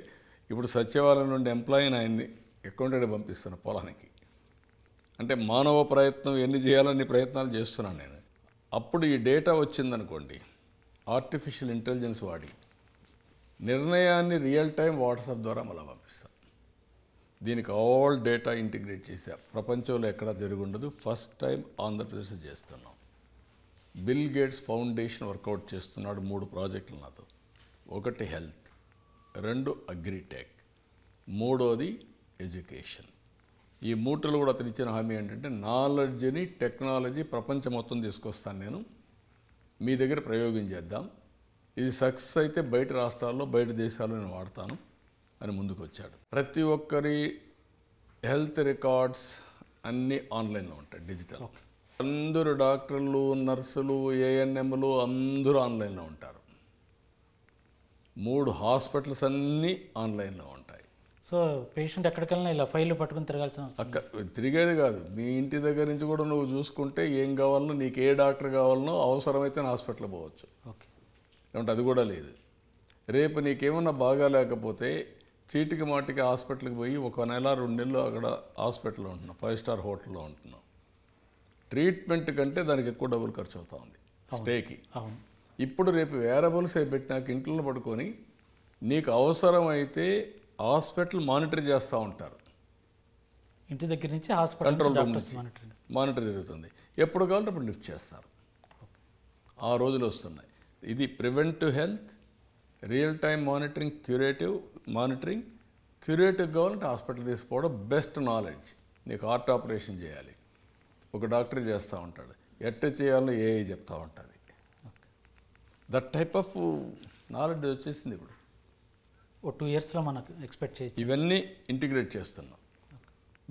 ఇప్పుడు సచివాలయం నుండి ఎంప్లాయీని ఆయన్ని అకౌంటెడ్ పంపిస్తాను పొలానికి. అంటే మానవ ప్రయత్నం ఎన్ని చేయాలని ప్రయత్నాలు చేస్తున్నాను నేను. అప్పుడు ఈ డేటా వచ్చిందనుకోండి, ఆర్టిఫిషియల్ ఇంటెలిజెన్స్ వాడి నిర్ణయాన్ని రియల్ టైం వాట్సాప్ ద్వారా మళ్ళీ పంపిస్తాం. దీనికి ఆల్ డేటా ఇంటిగ్రేట్ చేసా. ప్రపంచంలో ఎక్కడా జరుగుండదు. ఫస్ట్ టైం ఆంధ్రప్రదేశ్లో చేస్తున్నాం. బిల్ గేట్స్ ఫౌండేషన్ వర్కౌట్ చేస్తున్నాడు 3 ప్రాజెక్టులు నాతో. 1 హెల్త్, 2 అగ్రిటెక్, 3వది ఎడ్యుకేషన్. ఈ 3 కూడా అతను ఇచ్చిన హామీ ఏంటంటే నాలెడ్జ్ని, టెక్నాలజీ ప్రపంచం మొత్తం తీసుకొస్తాను నేను, మీ దగ్గర ప్రయోగం చేద్దాం, ఇది సక్సెస్ అయితే బయట రాష్ట్రాల్లో, బయట దేశాల్లో నేను వాడతాను అని ముందుకు వచ్చాడు. ప్రతి ఒక్కరి హెల్త్ రికార్డ్స్ అన్నీ ఆన్లైన్లో ఉంటాయి, డిజిటల్. అందరూ డాక్టర్లు, నర్సులు, ఏఎన్ఎంలు అందరూ ఆన్లైన్లో ఉంటారు. 3 హాస్పిటల్స్ అన్నీ ఆన్లైన్లో ఉంటాయి. సో పేషెంట్ ఎక్కడికెళ్ళినా ఇలా ఫైళ్ళు పట్టుకుని తిరగాల్సిన అవసరం తిరిగేది కాదు, మీ ఇంటి దగ్గర నుంచి కూడా నువ్వు చూసుకుంటే ఏం కావాలనో, నీకు ఏ డాక్టర్ కావాలనో అవసరమైతే నా హాస్పిటల్ పోవచ్చు. ఓకే, అంటే అది కూడా లేదు. రేపు నీకేమన్నా బాగా లేకపోతే చీటికి మాటికి హాస్పిటల్కి పోయి 1 నెల 2 నెలలు అక్కడ హాస్పిటల్లో ఉంటున్నాం, 5 స్టార్ హోటల్లో ఉంటున్నాం. ట్రీట్మెంట్ కంటే దానికి ఎక్కువ డబ్బులు ఖర్చు అవుతూ ఉంది స్టేకి. అవును. ఇప్పుడు రేపు వేరబుల్స్ పెట్టినాక ఇంట్లో పడుకొని నీకు అవసరమైతే హాస్పిటల్ మానిటర్ చేస్తూ ఉంటారు. ఇంటి దగ్గర నుంచి హాస్పిటల్ కంట్రోల్ రూమ్ డాక్టర్స్ నుంచి మానిటరింగ్. మానిటర్ జరుగుతుంది. ఎప్పుడు కావాలంటే అప్పుడు లిఫ్ట్ చేస్తారు. ఆ రోజులు వస్తున్నాయి. ఇది preventive health, real time monitoring, curative monitoring. Curative కావాలంటే హాస్పిటల్ తీసుకోవడం, బెస్ట్ నాలెడ్జ్. నీకు హార్ట్ ఆపరేషన్ చేయాలి, ఒక డాక్టర్ చేస్తూ ఉంటాడు, ఎట్ట చేయాలో ఏఐ చెప్తూ ఉంటుంది. దట్ టైప్ ఆఫ్ నాలెడ్జ్ వచ్చేసింది ఇప్పుడు. ఓ 2 yearsలో మనకు ఎక్స్పెక్ట్ చేయొచ్చు. ఇవన్నీ ఇంటిగ్రేట్ చేస్తున్నాం.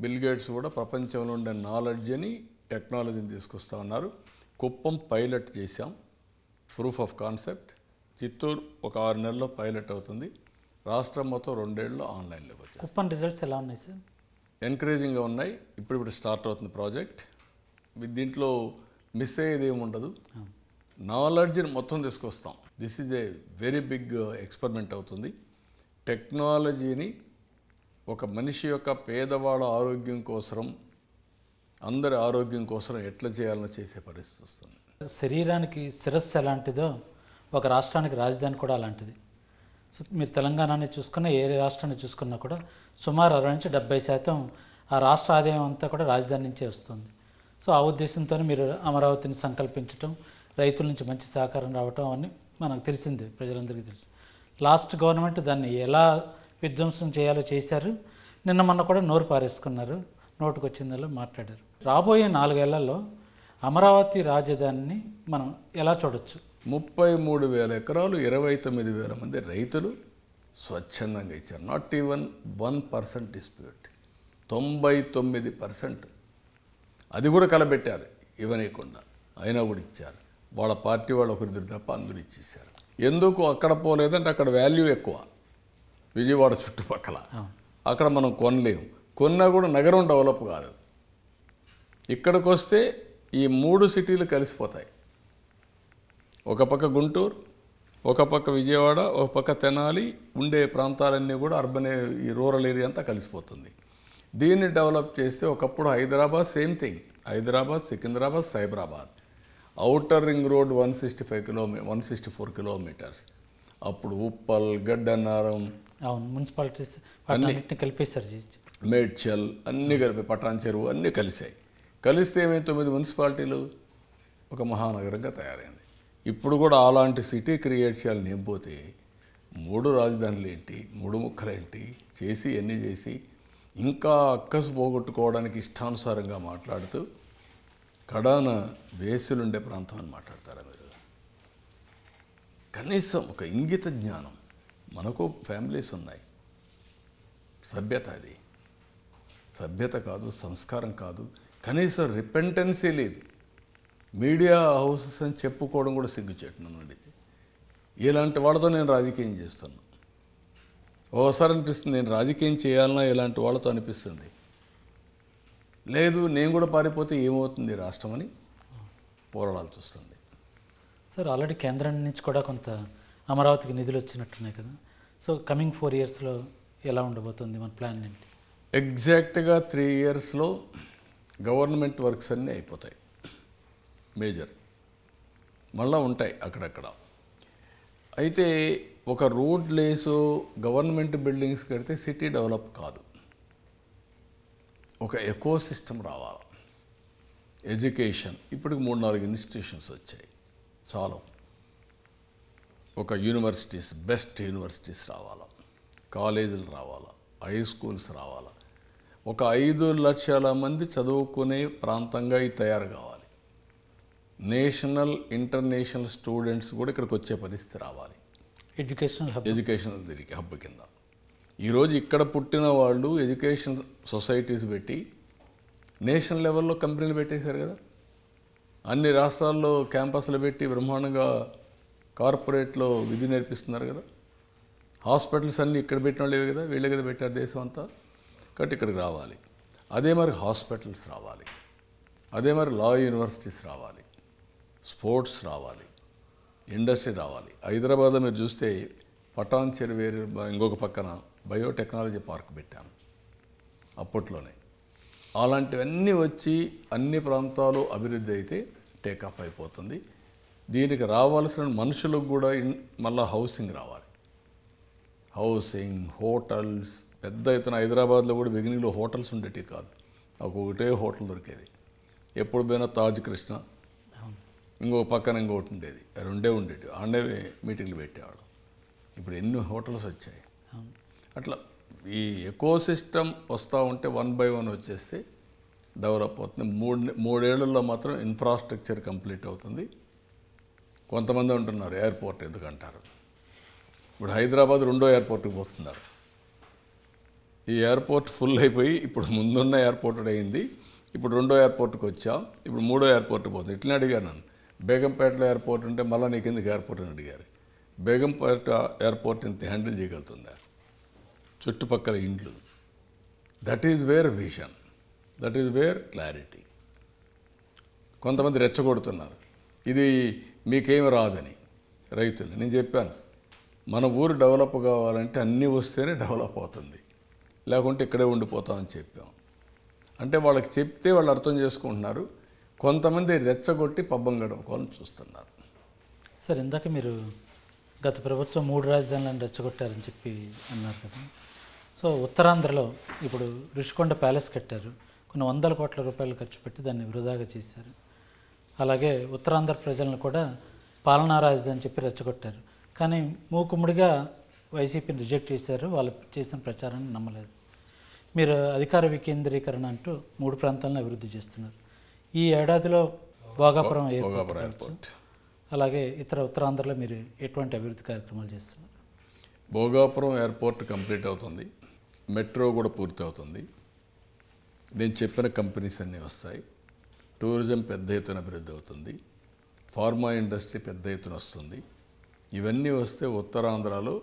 బిల్ గేట్స్ కూడా ప్రపంచంలో ఉండే నాలెడ్జ్ని, టెక్నాలజీని తీసుకొస్తా ఉన్నారు. కుప్పం పైలట్ చేశాం, ప్రూఫ్ ఆఫ్ కాన్సెప్ట్. చిత్తూరు ఒక 6 నెలల్లో పైలట్ అవుతుంది. రాష్ట్రం మొత్తం 2 ఏళ్ళలో ఆన్లైన్లోకి వచ్చాయి. కుప్పం రిజల్ట్స్ ఎలా ఉన్నాయి సార్? ఎంకరేజింగ్గా ఉన్నాయి. ఇప్పుడు స్టార్ట్ అవుతుంది ప్రాజెక్ట్. దీంట్లో మిస్ అయ్యేది ఏమి ఉండదు. నాలెడ్జ్ని మొత్తం తీసుకొస్తాం. This is a very big experiment అవుతుంది. టెక్నాలజీని ఒక మనిషి యొక్క పేదవాళ్ళ ఆరోగ్యం కోసం, అందరి ఆరోగ్యం కోసం ఎట్లా చేయాలని చేసే పరిస్థితి వస్తుంది. శరీరానికి శిరస్సు ఎలాంటిదో ఒక రాష్ట్రానికి రాజధాని కూడా అలాంటిది. సో మీరు తెలంగాణని చూసుకున్న ఏ రాష్ట్రాన్ని చూసుకున్నా కూడా సుమారు 60 నుంచి 70% ఆ రాష్ట్ర ఆదాయం అంతా కూడా రాజధాని నుంచే వస్తుంది. సో ఆ ఉద్దేశంతో మీరు అమరావతిని సంకల్పించడం, రైతుల నుంచి మంచి సహకారం రావటం అని మనకు తెలిసిందే, ప్రజలందరికీ తెలుసు. లాస్ట్ గవర్నమెంట్ దాన్ని ఎలా విధ్వంసం చేయాలో చేశారు. నిన్న మొన్న కూడా నోరు పారేసుకున్నారు, నోటుకు వచ్చిందలో మాట్లాడారు. రాబోయే 4 ఏళ్లలో అమరావతి రాజధానిని మనం ఎలా చూడొచ్చు? 33,000 ఎకరాలు, 29,000 మంది రైతులు స్వచ్ఛందంగా ఇచ్చారు. Not even 1% dispute. 99% అది కూడా కలబెట్టారు ఇవ్వనీయకుండా, అయినా కూడా ఇచ్చారు. వాళ్ళ పార్టీ వాళ్ళు ఒకరిద్దరు తప్ప అందరూ ఇచ్చేసారు. ఎందుకు అక్కడ పోలేదంటే అక్కడ వాల్యూ ఎక్కువ, విజయవాడ చుట్టుపక్కల. అక్కడ మనం కొనలేము, కొన్నా కూడా నగరం డెవలప్ కాదు. ఇక్కడికి వస్తే ఈ 3 సిటీలు కలిసిపోతాయి. ఒక పక్క గుంటూరు, ఒక పక్క విజయవాడ, ఒక పక్క తెనాలి, ఉండే ప్రాంతాలన్నీ కూడా అర్బన్, ఈ రూరల్ ఏరియా అంతా కలిసిపోతుంది. దీన్ని డెవలప్ చేస్తే ఒకప్పుడు Hyderabad same thing, Hyderabad, Secunderabad, Cyberabad, outer ring road 164 kilometres. అప్పుడు ఉప్పల్, గడ్డన్నారం, మున్సిపాలిటీస్ అన్నింటినీ కలిపేశారు, మేడ్చల్ అన్నీ కలిపి, పటాన్ చెరువు అన్నీ కలిసాయి. కలిస్తే ఏమైంది, 9 మున్సిపాలిటీలు ఒక మహానగరంగా తయారైంది. ఇప్పుడు కూడా అలాంటి సిటీ క్రియేట్ చేయాలని ఏం పోతే 3 రాజధానులు ఏంటి, 3 ముక్కలేంటి చేసి, ఎన్ని చేసి ఇంకా అక్కసు పోగొట్టుకోవడానికి ఇష్టానుసారంగా మాట్లాడుతూ కడాన వేసులుండే ప్రాంతం అని మాట్లాడతారా మీరు? కనీసం ఒక ఇంగిత జ్ఞానం. మనకు ఫ్యామిలీస్ ఉన్నాయి, సభ్యత, అది సభ్యత కాదు, సంస్కారం కాదు, కనీసం రిపెంటెన్సీ లేదు. మీడియా హౌసెస్ అని చెప్పుకోవడం కూడా సిగ్గుచేటు నన్ను అడిగితే. ఇలాంటి వాళ్ళతో నేను రాజకీయం చేస్తున్నా. ఓసారి అనిపిస్తుంది నేను రాజకీయం చేయాలన్నా ఇలాంటి వాళ్ళతో అనిపిస్తుంది. లేదు నేను కూడా పారిపోతే ఏమవుతుంది రాష్ట్రం అని పోరాడాల్సి వస్తుంది. సార్ ఆల్రెడీ కేంద్రం నుంచి కూడా కొంత అమరావతికి నిధులు వచ్చినట్టున్నాయి కదా. సో కమింగ్ 4 yearsలో ఎలా ఉండబోతుంది మన ప్లాన్ ఏంటి? ఎగ్జాక్ట్గా 3 yearsలో గవర్నమెంట్ వర్క్స్ అన్నీ అయిపోతాయి. మేజర్ మళ్ళీ ఉంటాయి అక్కడక్కడ. అయితే ఒక రోడ్ లేసో గవర్నమెంట్ బిల్డింగ్స్ కడితే సిటీ డెవలప్ కాదు. ఒక ఎకో సిస్టమ్ రావాలి. ఎడ్యుకేషన్ ఇప్పటికి 3-4 ఇన్స్టిట్యూషన్స్ వచ్చాయి చాలా. ఒక యూనివర్సిటీస్, బెస్ట్ యూనివర్సిటీస్ రావాలా, కాలేజీలు రావాలా, హై స్కూల్స్ రావాలా. ఒక 5 లక్షల మంది చదువుకునే ప్రాంతంగా ఇది తయారు కావాలి. నేషనల్, ఇంటర్నేషనల్ స్టూడెంట్స్ కూడా ఇక్కడికి వచ్చే పరిస్థితి రావాలి. ఎడ్యుకేషనల్ హబ్ కింద. ఈరోజు ఇక్కడ పుట్టిన వాళ్ళు ఎడ్యుకేషన్ సొసైటీస్ పెట్టి నేషనల్ లెవెల్లో కంపెనీలు పెట్టేశారు కదా. అన్ని రాష్ట్రాల్లో క్యాంపస్లు పెట్టి బ్రహ్మాండంగా కార్పొరేట్లో విధి నేర్పిస్తున్నారు కదా. హాస్పిటల్స్ అన్నీ ఇక్కడ పెట్టిన వాళ్ళే కదా, వీళ్ళే కదా పెట్టారు దేశం అంతా. కాబట్టి ఇక్కడికి రావాలి. అదే మరి హాస్పిటల్స్ రావాలి, అదే మరి లా యూనివర్సిటీస్ రావాలి, స్పోర్ట్స్ రావాలి, ఇండస్ట్రీ రావాలి. హైదరాబాద్లో మీరు చూస్తే పటాన్ చెరువేరు, ఇంకొక పక్కన బయోటెక్నాలజీ పార్క్ పెట్టాను అప్పట్లోనే. అలాంటివన్నీ వచ్చి అన్ని ప్రాంతాలు అభివృద్ధి అయితే టేకాఫ్ అయిపోతుంది. దీనికి రావాల్సిన మనుషులకు కూడా మళ్ళీ హౌసింగ్ రావాలి. హౌసింగ్, హోటల్స్ పెద్ద ఎత్తున. హైదరాబాద్లో కూడా బిగినింగ్లో హోటల్స్ ఉండేవి కాదు. ఒక్కొక్కటే హోటల్ దొరికేది. ఎప్పుడు పోయినా తాజ్ కృష్ణ, అవును. ఇంకో పక్కన ఇంకోటి ఉండేది, రెండే ఉండేవి. ఆడే మీటింగ్లు పెట్టేవాడు. ఇప్పుడు ఎన్ని హోటల్స్ వచ్చాయి. అవును. అట్లా ఈ ఎకో సిస్టమ్ వస్తూ ఉంటే 1 by 1 వచ్చేస్తే డెవలప్ అవుతుంది. మూడేళ్లలో మాత్రం ఇన్ఫ్రాస్ట్రక్చర్ కంప్లీట్ అవుతుంది. కొంతమంది ఉంటున్నారు ఎయిర్పోర్ట్ ఎందుకంటారు. ఇప్పుడు హైదరాబాద్ 2వ ఎయిర్పోర్ట్కి పోతున్నారు. ఈ ఎయిర్పోర్ట్ ఫుల్ అయిపోయి ఇప్పుడు ముందున్న ఎయిర్పోర్ట్ అయింది. ఇప్పుడు 2వ ఎయిర్పోర్ట్కి వచ్చాం. ఇప్పుడు 3వ ఎయిర్పోర్ట్కి పోతుంది. ఇట్లా అడిగాను నన్ను, బేగంపేటలో ఎయిర్పోర్ట్ ఉంటే మళ్ళీ నీకు ఎందుకు ఎయిర్పోర్ట్ అని అడిగారు. బేగంపేట ఎయిర్పోర్ట్ ఇంత హ్యాండిల్ చేయగలుగుతుందా? చుట్టుపక్కల ఇండ్లు. That is where vision, that is where clarity. కొంతమంది రెచ్చగొడుతున్నారు, ఇది మీకేమి రాదని రైతులు. నేను చెప్పాను, మన ఊరు డెవలప్ కావాలంటే అన్నీ వస్తేనే డెవలప్ అవుతుంది, లేకుంటే ఇక్కడే ఉండిపోతామని చెప్పాం. అంటే వాళ్ళకి చెప్తే వాళ్ళు అర్థం చేసుకుంటున్నారు. కొంతమంది రెచ్చగొట్టి పబ్బం గడపకోవాలని చూస్తున్నారు. సార్, ఇందాక మీరు గత ప్రభుత్వం 3 రాజధానులను రెచ్చగొట్టారని చెప్పి అన్నారు కదా. సో ఉత్తరాంధ్రలో ఇప్పుడు రుషికొండ ప్యాలెస్ కట్టారు. కొన్ని 100 కోట్ల రూపాయలు ఖర్చు పెట్టి దాన్ని వృధాగా చేశారు. అలాగే ఉత్తరాంధ్ర ప్రజలను కూడా పాలనా రాజధాని చెప్పి రెచ్చగొట్టారు. కానీ మూకుమ్మడిగా వైసీపీని రిజెక్ట్ చేశారు. వాళ్ళు చేసిన ప్రచారాన్ని నమ్మలేదు. మీరు అధికార వికేంద్రీకరణ అంటూ 3 ప్రాంతాలను అభివృద్ధి చేస్తున్నారు. ఈ ఏడాదిలో భోగాపురం ఎయిర్పోర్ట్, అలాగే ఇతర ఉత్తరాంధ్రలో మీరు ఎటువంటి అభివృద్ధి కార్యక్రమాలు చేస్తున్నారు? భోగాపురం ఎయిర్పోర్ట్ కంప్లీట్ అవుతుంది. మెట్రో కూడా పూర్తి అవుతుంది. నేను చెప్పిన కంపెనీస్ అన్నీ వస్తాయి. టూరిజం పెద్ద ఎత్తున అభివృద్ధి అవుతుంది. ఫార్మా ఇండస్ట్రీ పెద్ద ఎత్తున వస్తుంది. ఇవన్నీ వస్తే ఉత్తరాంధ్రలో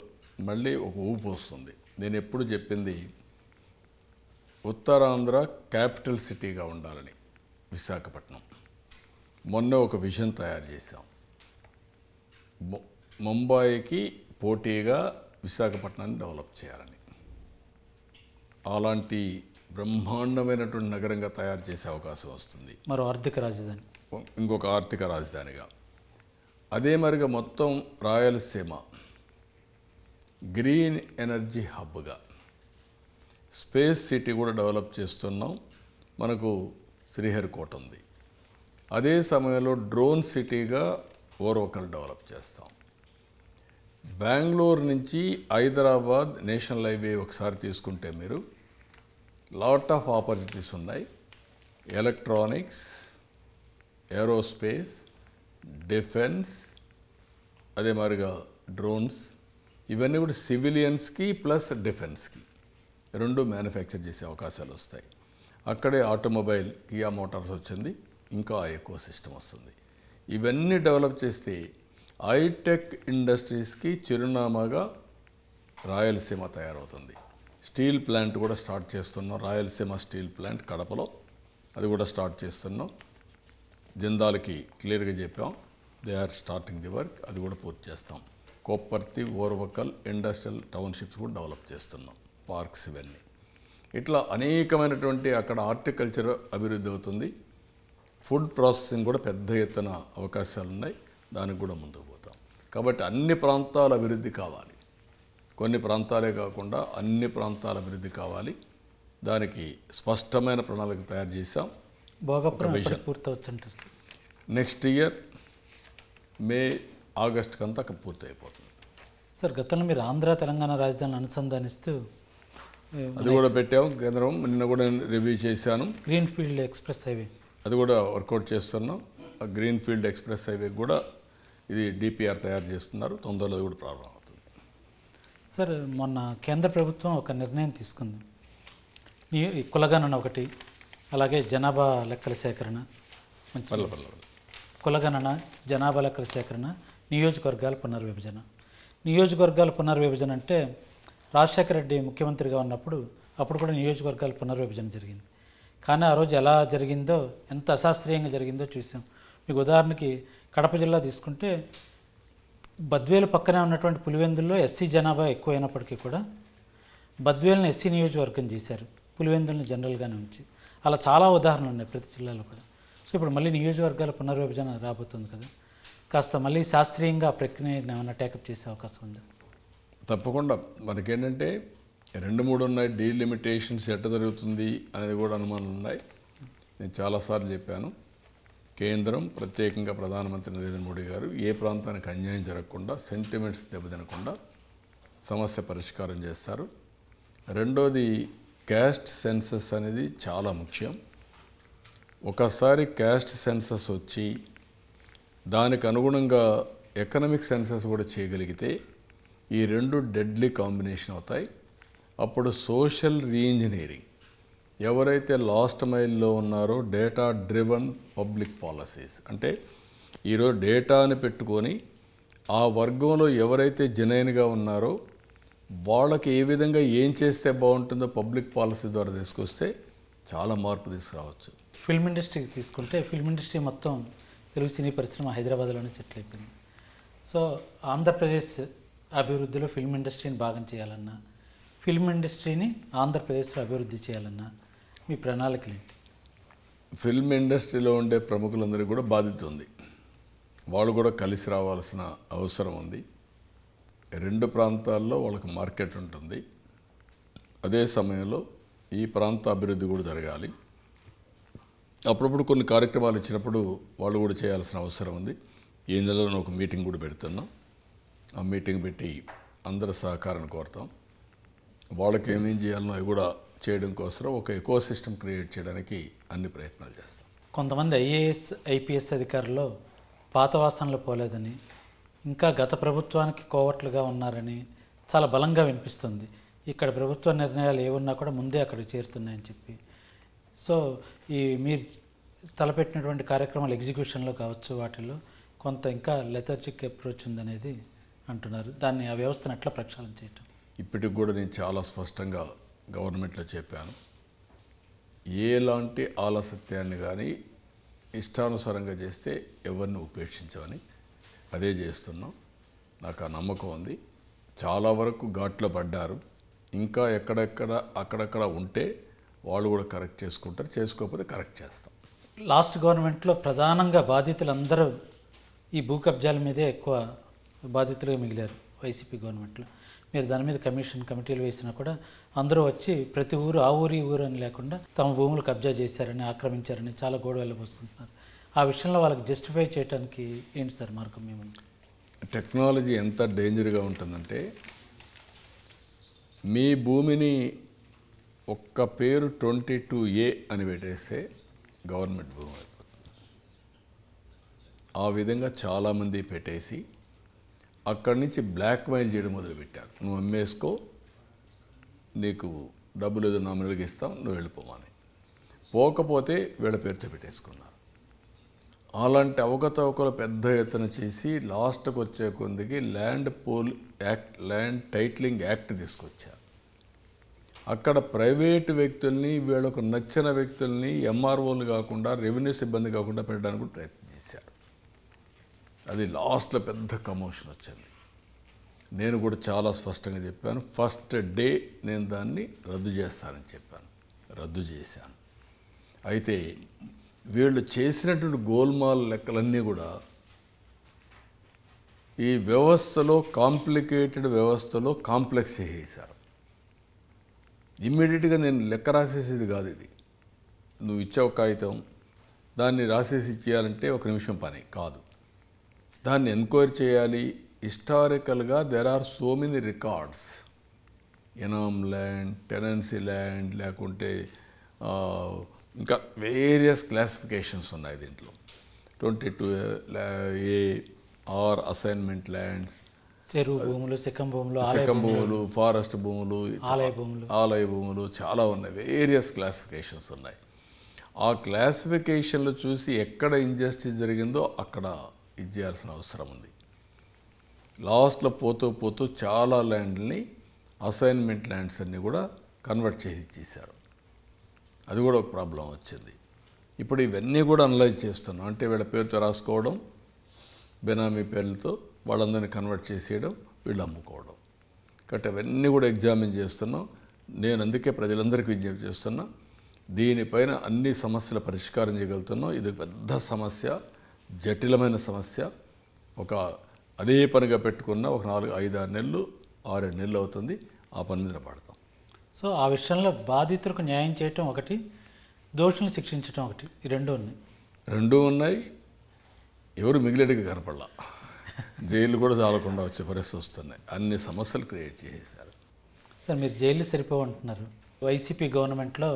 మళ్ళీ ఒక ఊపు వస్తుంది. నేను ఎప్పుడు చెప్పింది, ఉత్తరాంధ్ర క్యాపిటల్ సిటీగా ఉండాలని విశాఖపట్నం. మొన్న ఒక విజన్ తయారు చేశాం. ముంబైకి పోటీగా విశాఖపట్నాన్ని డెవలప్ చేయాలని. అలాంటి బ్రహ్మాండమైనటువంటి నగరంగా తయారు చేసే అవకాశం వస్తుంది. మరో ఆర్థిక రాజధాని, ఇంకొక ఆర్థిక రాజధానిగా. అదే మరిగా మొత్తం రాయలసీమ గ్రీన్ ఎనర్జీ హబ్గా, స్పేస్ సిటీ కూడా డెవలప్ చేస్తున్నాం. మనకు శ్రీహరికోట ఉంది. అదే సమయంలో డ్రోన్ సిటీగా ఓర్వకల్ డెవలప్ చేస్తాం. బెంగళూరు నుంచి హైదరాబాద్ నేషనల్ హైవే ఒకసారి తీసుకుంటే మీరు లాట్ ఆఫ్ ఆపర్చునిటీస్ ఉన్నాయి. ఎలక్ట్రానిక్స్, ఏరోస్పేస్, డిఫెన్స్, అదే మాదిరిగా డ్రోన్స్, ఇవన్నీ కూడా సివిలియన్స్కి ప్లస్ డిఫెన్స్కి 2 మ్యానుఫ్యాక్చర్ చేసే అవకాశాలు వస్తాయి. అక్కడే ఆటోమొబైల్ కియా మోటార్స్ వచ్చింది. ఇంకా ఎకో సిస్టమ్ వస్తుంది. ఇవన్నీ డెవలప్ చేస్తే హైటెక్ ఇండస్ట్రీస్కి చిరునామాగా రాయలసీమ తయారవుతుంది. స్టీల్ ప్లాంట్ కూడా స్టార్ట్ చేస్తున్నాం. రాయలసీమ స్టీల్ ప్లాంట్ కడపలో, అది కూడా స్టార్ట్ చేస్తున్నాం. జిందాల్కి క్లియర్గా చెప్పాం, they are starting the work. అది కూడా పూర్తి చేస్తాం. కొప్పర్తి, ఓర్వకల్ ఇండస్ట్రియల్ టౌన్షిప్స్ కూడా డెవలప్ చేస్తున్నాం. పార్క్స్, ఇవన్నీ ఇట్లా అనేకమైనటువంటి అక్కడ హార్టికల్చర్ అభివృద్ధి అవుతుంది. ఫుడ్ ప్రాసెసింగ్ కూడా పెద్ద ఎత్తున అవకాశాలు ఉన్నాయి. దానికి కూడా ముందుకు పోతాం. కాబట్టి అన్ని ప్రాంతాల అభివృద్ధి కావాలి. కొన్ని ప్రాంతాలే కాకుండా అన్ని ప్రాంతాల అభివృద్ధి కావాలి. దానికి స్పష్టమైన ప్రణాళిక తయారు చేశాం. భోగాపురం పూర్తవచ్చంటారు sir? Next year May, August అంతా పూర్తి అయిపోతుంది. సార్, గతంలో మీరు ఆంధ్ర తెలంగాణ రాజధానిని అనుసంధానిస్తూ అది కూడా పెట్టాం. కేంద్రం నిన్న కూడా రివ్యూ చేశాను. గ్రీన్ ఫీల్డ్ ఎక్స్ప్రెస్ హైవే అది కూడా వర్కౌట్ చేస్తున్నాం. ఆ గ్రీన్ ఫీల్డ్ ఎక్స్ప్రెస్ హైవే కూడా ఇది డిపిఆర్ తయారు చేస్తున్నారు. తొందరలో కూడా ప్రారంభం అవుతుంది. సార్, మొన్న కేంద్ర ప్రభుత్వం ఒక నిర్ణయం తీసుకుంది. కులగణన ఒకటి, అలాగే జనాభా లెక్కల సేకరణ, కులగణన, జనాభా లెక్కల సేకరణ, నియోజకవర్గాల పునర్విభజన. నియోజకవర్గాల పునర్విభజన అంటే రాజశేఖర రెడ్డి ముఖ్యమంత్రిగా ఉన్నప్పుడు అప్పుడు కూడా నియోజకవర్గాల పునర్విభజన జరిగింది. కానీ ఆ రోజు ఎలా జరిగిందో, ఎంత అశాస్త్రీయంగా జరిగిందో చూసాం. మీకు ఉదాహరణకి కడప జిల్లా తీసుకుంటే బద్వేలు పక్కనే ఉన్నటువంటి పులివెందుల్లో ఎస్సీ జనాభా ఎక్కువైనప్పటికీ కూడా బద్వేలుని ఎస్సీ నియోజకవర్గం చేశారు, పులివెందుల్ని జనరల్గానే ఉంచి. అలా చాలా ఉదాహరణలు ఉన్నాయి ప్రతి జిల్లాలో కూడా. సో ఇప్పుడు మళ్ళీ నియోజకవర్గాల పునర్విభజన రాబోతుంది కదా, కాస్త మళ్ళీ శాస్త్రీయంగా ఆ ప్రక్రియను ఏమైనా టేకప్ చేసే అవకాశం ఉందా? తప్పకుండా. మనకేంటంటే 2-3 ఉన్నాయి. డీలిమిటేషన్స్ ఎట్ట జరుగుతుంది అనేది కూడా అనుమానాలు ఉన్నాయి. నేను చాలాసార్లు చెప్పాను, కేంద్రం ప్రత్యేకంగా ప్రధానమంత్రి నరేంద్ర మోడీ గారు ఏ ప్రాంతానికి అన్యాయం జరగకుండా, సెంటిమెంట్స్ దెబ్బతినకుండా సమస్య పరిష్కారం చేస్తారు. రెండోది, క్యాస్ట్ సెన్సస్ అనేది చాలా ముఖ్యం. ఒకసారి క్యాస్ట్ సెన్సస్ వచ్చి దానికి అనుగుణంగా ఎకనామిక్ సెన్సస్ కూడా చేయగలిగితే ఈ రెండు డెడ్లీ కాంబినేషన్ అవుతాయి. అప్పుడు సోషల్ రీఇంజనీరింగ్, ఎవరైతే లాస్ట్ మైల్లో ఉన్నారో డేటా డ్రివన్ పబ్లిక్ పాలసీస్, అంటే ఈరోజు డేటాని పెట్టుకొని ఆ వర్గంలో ఎవరైతే జెన్యూన్గా ఉన్నారో వాళ్ళకి ఏ విధంగా ఏం చేస్తే బాగుంటుందో పబ్లిక్ పాలసీ ద్వారా తీసుకొస్తే చాలా మార్పు తీసుకురావచ్చు. ఫిల్మ్ ఇండస్ట్రీకి తీసుకుంటే ఫిల్మ్ ఇండస్ట్రీ మొత్తం తెలుగు సినీ పరిశ్రమ హైదరాబాద్లోనే సెటిల్ అయిపోయింది. సో ఆంధ్రప్రదేశ్ అభివృద్ధిలో ఫిల్మ్ ఇండస్ట్రీని భాగం చేయాలన్నా, ఫిల్మ్ ఇండస్ట్రీని ఆంధ్రప్రదేశ్లో అభివృద్ధి చేయాలన్నా మీ ప్రణాళికలు ఏంటి? ఫిల్మ్ ఇండస్ట్రీలో ఉండే ప్రముఖులందరికీ కూడా బాధ్యత ఉంది. వాళ్ళు కూడా కలిసి రావాల్సిన అవసరం ఉంది. రెండు ప్రాంతాల్లో వాళ్ళకి మార్కెట్ ఉంటుంది. అదే సమయంలో ఈ ప్రాంత అభివృద్ధి కూడా జరగాలి. అప్పుడప్పుడు కొన్ని కార్యక్రమాలు ఇచ్చినప్పుడు వాళ్ళు కూడా చేయాల్సిన అవసరం ఉంది. ఈ నెలలో ఒక మీటింగ్ కూడా పెడుతున్నాం. ఆ మీటింగ్ పెట్టి అందరి సహకారం కోరుతాం. వాళ్ళకి ఏమేం చేయాలనో అవి కూడా చేయడం కోసం ఒక ఎకో సిస్టమ్ క్రియేట్ చేయడానికి అన్ని ప్రయత్నాలు చేస్తాం. కొంతమంది ఐఏఎస్ ఐపీఎస్ అధికారులు పాత వాసనలు పోలేదని, ఇంకా గత ప్రభుత్వానికి కోవట్లుగా ఉన్నారని చాలా బలంగా వినిపిస్తుంది. ఇక్కడ ప్రభుత్వ నిర్ణయాలు ఏమున్నా కూడా ముందే అక్కడికి చేరుతున్నాయని చెప్పి, సో ఈ మీరు తలపెట్టినటువంటి కార్యక్రమాలు ఎగ్జిక్యూషన్లో కావచ్చు, వాటిల్లో కొంత ఇంకా లెథర్జిక్ అప్రోచ్ ఉందనేది అంటున్నారు. దాన్ని ఆ వ్యవస్థను ఎట్లా ప్రక్షాళన చేయటం? ఇప్పటికి కూడా నేను చాలా స్పష్టంగా గవర్నమెంట్లో చెప్పాను, ఎలాంటి ఆలస్యాన్ని కానీ ఇష్టానుసారంగా చేస్తే ఎవరిని ఉపేక్షించమని. అదే చేస్తున్నాం. నాకు ఆ నమ్మకం ఉంది. చాలా వరకు ఘాట్లో పడ్డారు. ఇంకా ఎక్కడెక్కడ అక్కడక్కడ ఉంటే వాళ్ళు కూడా కరెక్ట్ చేసుకుంటారు, చేసుకోకపోతే కరెక్ట్ చేస్తాం. లాస్ట్ గవర్నమెంట్లో ప్రధానంగా బాధితులందరూ ఈ భూ కబ్జాల మీదే ఎక్కువ బాధితులుగా మిగిలారు. వైసీపీ గవర్నమెంట్లో మీరు దాని మీద కమిటీలు వేసినా కూడా అందరూ వచ్చి ప్రతి ఊరు ఆ ఊరు ఈ ఊరు అని లేకుండా తమ భూములు కబ్జా చేశారని, ఆక్రమించారని చాలా గోడ వెళ్ళబోసుకుంటున్నారు. ఆ విషయంలో వాళ్ళకి జస్టిఫై చేయడానికి ఏంటి సార్ మార్గం? మేము టెక్నాలజీ ఎంత డేంజర్గా ఉంటుందంటే, మీ భూమిని ఒక్క పేరు 22A అని పెట్టేస్తే గవర్నమెంట్ భూమి అయిపోతుంది. ఆ విధంగా చాలామంది పెట్టేసి అక్కడి నుంచి బ్లాక్మెయిల్ చేయడం మొదలుపెట్టారు. నువ్వు అమ్మేసుకో, నీకు డబ్బులు ఏదో నామినల్గా ఇస్తాం, నువ్వు వెళ్ళిపోమని. పోకపోతే వీళ్ళ పేరుతో పెట్టేసుకున్నారు. అలాంటి అవకతవకలు పెద్ద ఎత్తున చేసి లాస్ట్కి వచ్చే కొందికి land pool act, land titling act తీసుకొచ్చారు. అక్కడ ప్రైవేటు వ్యక్తుల్ని, వీళ్ళకు నచ్చిన వ్యక్తుల్ని ఎంఆర్ఓలు కాకుండా, రెవెన్యూ సిబ్బంది కాకుండా పెట్టడానికి కూడా ప్రయత్నం చేశారు. అది లాస్ట్లో పెద్ద కమోషన్ వచ్చింది. నేను కూడా చాలా స్పష్టంగా చెప్పాను, ఫస్ట్ డే నేను దాన్ని రద్దు చేస్తానని చెప్పాను. రద్దు చేశాను. అయితే వీళ్ళు చేసినటువంటి గోల్మాల్ లెక్కలన్నీ కూడా ఈ వ్యవస్థలో, కాంప్లికేటెడ్ వ్యవస్థలో కాంప్లెక్స్ చేసేసారు. ఇమ్మీడియట్గా నేను లెక్క రాసేసేది కాదు ఇది. నువ్వు ఇచ్చే ఒక కాగితం దాన్ని రాసేసి ఇచ్చేయాలంటే ఒక నిమిషం పని కాదు. దాన్ని ఎంక్వైరీ చేయాలి. హిస్టారికల్గా there are so many records, inam land, tenancy land, లేకుంటే ఇంకా వేరియస్ క్లాసిఫికేషన్స్ ఉన్నాయి దీంట్లో. 22A ఆర్ అసైన్మెంట్ ల్యాండ్స్, చెరువు భూములు, శకం భూములు, ఫారెస్ట్ భూములు, ఆలయ భూములు చాలా ఉన్నాయి. వేరియస్ క్లాసిఫికేషన్స్ ఉన్నాయి. ఆ క్లాసిఫికేషన్లు చూసి ఎక్కడ ఇంజస్టిస్ జరిగిందో అక్కడ ఇది చేయాల్సిన అవసరం ఉంది. లాస్ట్లో పోతూ పోతూ చాలా ల్యాండ్ని అసైన్మెంట్ ల్యాండ్స్ అన్నీ కూడా కన్వర్ట్ చేసి ఇచ్చేసారు. అది కూడా ఒక ప్రాబ్లం వచ్చింది. ఇప్పుడు ఇవన్నీ కూడా అనలైజ్ చేస్తున్నాం. అంటే వీళ్ళ పేరుతో రాసుకోవడం, బెనామీ పేర్లతో వాళ్ళందరినీ కన్వర్ట్ చేసేయడం, వీళ్ళు అమ్ముకోవడం. కాబట్టి అవన్నీ కూడా ఎగ్జామిన్ చేస్తున్నాం. నేను అందుకే ప్రజలందరికీ విజ్ఞప్తి చేస్తున్నా, దీనిపైన అన్ని సమస్యల పరిష్కారం చేయగలుగుతున్నాం. ఇది పెద్ద సమస్య, జటిలమైన సమస్య. అదే పనిగా పెట్టుకున్న ఒక 4, 5, 6 నెలలు 6 నెలలు అవుతుంది. ఆ పని మీద పడతాం. సో ఆ విషయంలో బాధితులకు న్యాయం చేయటం ఒకటి, దోషులను శిక్షించడం ఒకటి, ఈ రెండు ఉన్నాయి. రెండూ ఉన్నాయి. ఎవరు మిగిలేటికి కనపడలా. జైలు కూడా చాలకుండా వచ్చే పరిస్థితి వస్తున్నాయి. అన్ని సమస్యలు క్రియేట్ చేసేసారు. సార్ మీరు జైలు సరిపోవంటున్నారు. వైసీపీ గవర్నమెంట్లో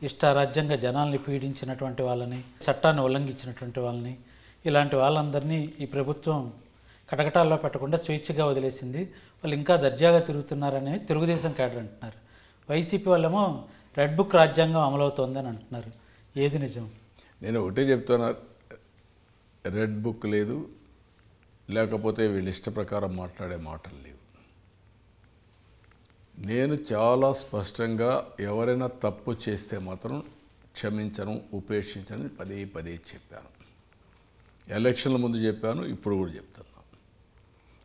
ఇష్టారాజ్యంగా జనాల్ని పీడించినటువంటి వాళ్ళని, చట్టాన్ని ఉల్లంఘించినటువంటి వాళ్ళని, ఇలాంటి వాళ్ళందరినీ ఈ ప్రభుత్వం కటకటాల్లో పెట్టకుండా స్వేచ్ఛగా వదిలేసింది. వాళ్ళు ఇంకా దర్జాగా తిరుగుతున్నారని తెలుగుదేశం క్యాడర్ అంటున్నారు. వైసీపీ వాళ్ళేమో రెడ్ బుక్ రాజ్యాంగం అమలవుతోందని అంటున్నారు. ఏది నిజం? నేను ఒకటే చెప్తున్నా, రెడ్ బుక్ లేదు, లేకపోతే వీళ్ళ ఇష్ట ప్రకారం మాట్లాడే మాటలు లేవు. నేను చాలా స్పష్టంగా ఎవరైనా తప్పు చేస్తే మాత్రం క్షమించను, ఉపేక్షించని పదే పదే చెప్పాను. ఎలక్షన్ల ముందు చెప్పాను, ఇప్పుడు కూడా చెప్తున్నా.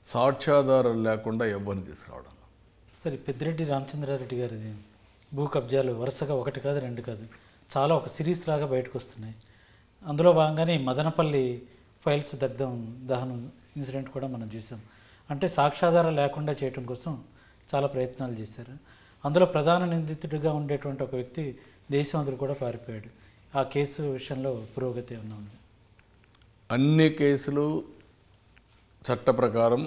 సాక్ష్యాధారాలు లేకుండా ఎవరిని తీసుకురావడం. సరే, పెద్దిరెడ్డి రామచంద్రారెడ్డి గారిది భూ కబ్జాలు వరుసగా ఒకటి కాదు, రెండు కాదు, చాలా ఒక సిరీస్ లాగా బయటకు వస్తున్నాయి. అందులో భాగంగానే మదనపల్లి ఫైల్స్ దహనం ఇన్సిడెంట్ కూడా మనం చూసాం. అంటే సాక్ష్యాధారాలు లేకుండా చేయడం కోసం చాలా ప్రయత్నాలు చేశారు. అందులో ప్రధాన నిందితుడిగా ఉండేటువంటి ఒక వ్యక్తి దేశం వదిలి కూడా పారిపోయాడు. ఆ కేసు విషయంలో పురోగతి ఏమన్నా ఉంది? అన్ని కేసులు చట్ట ప్రకారం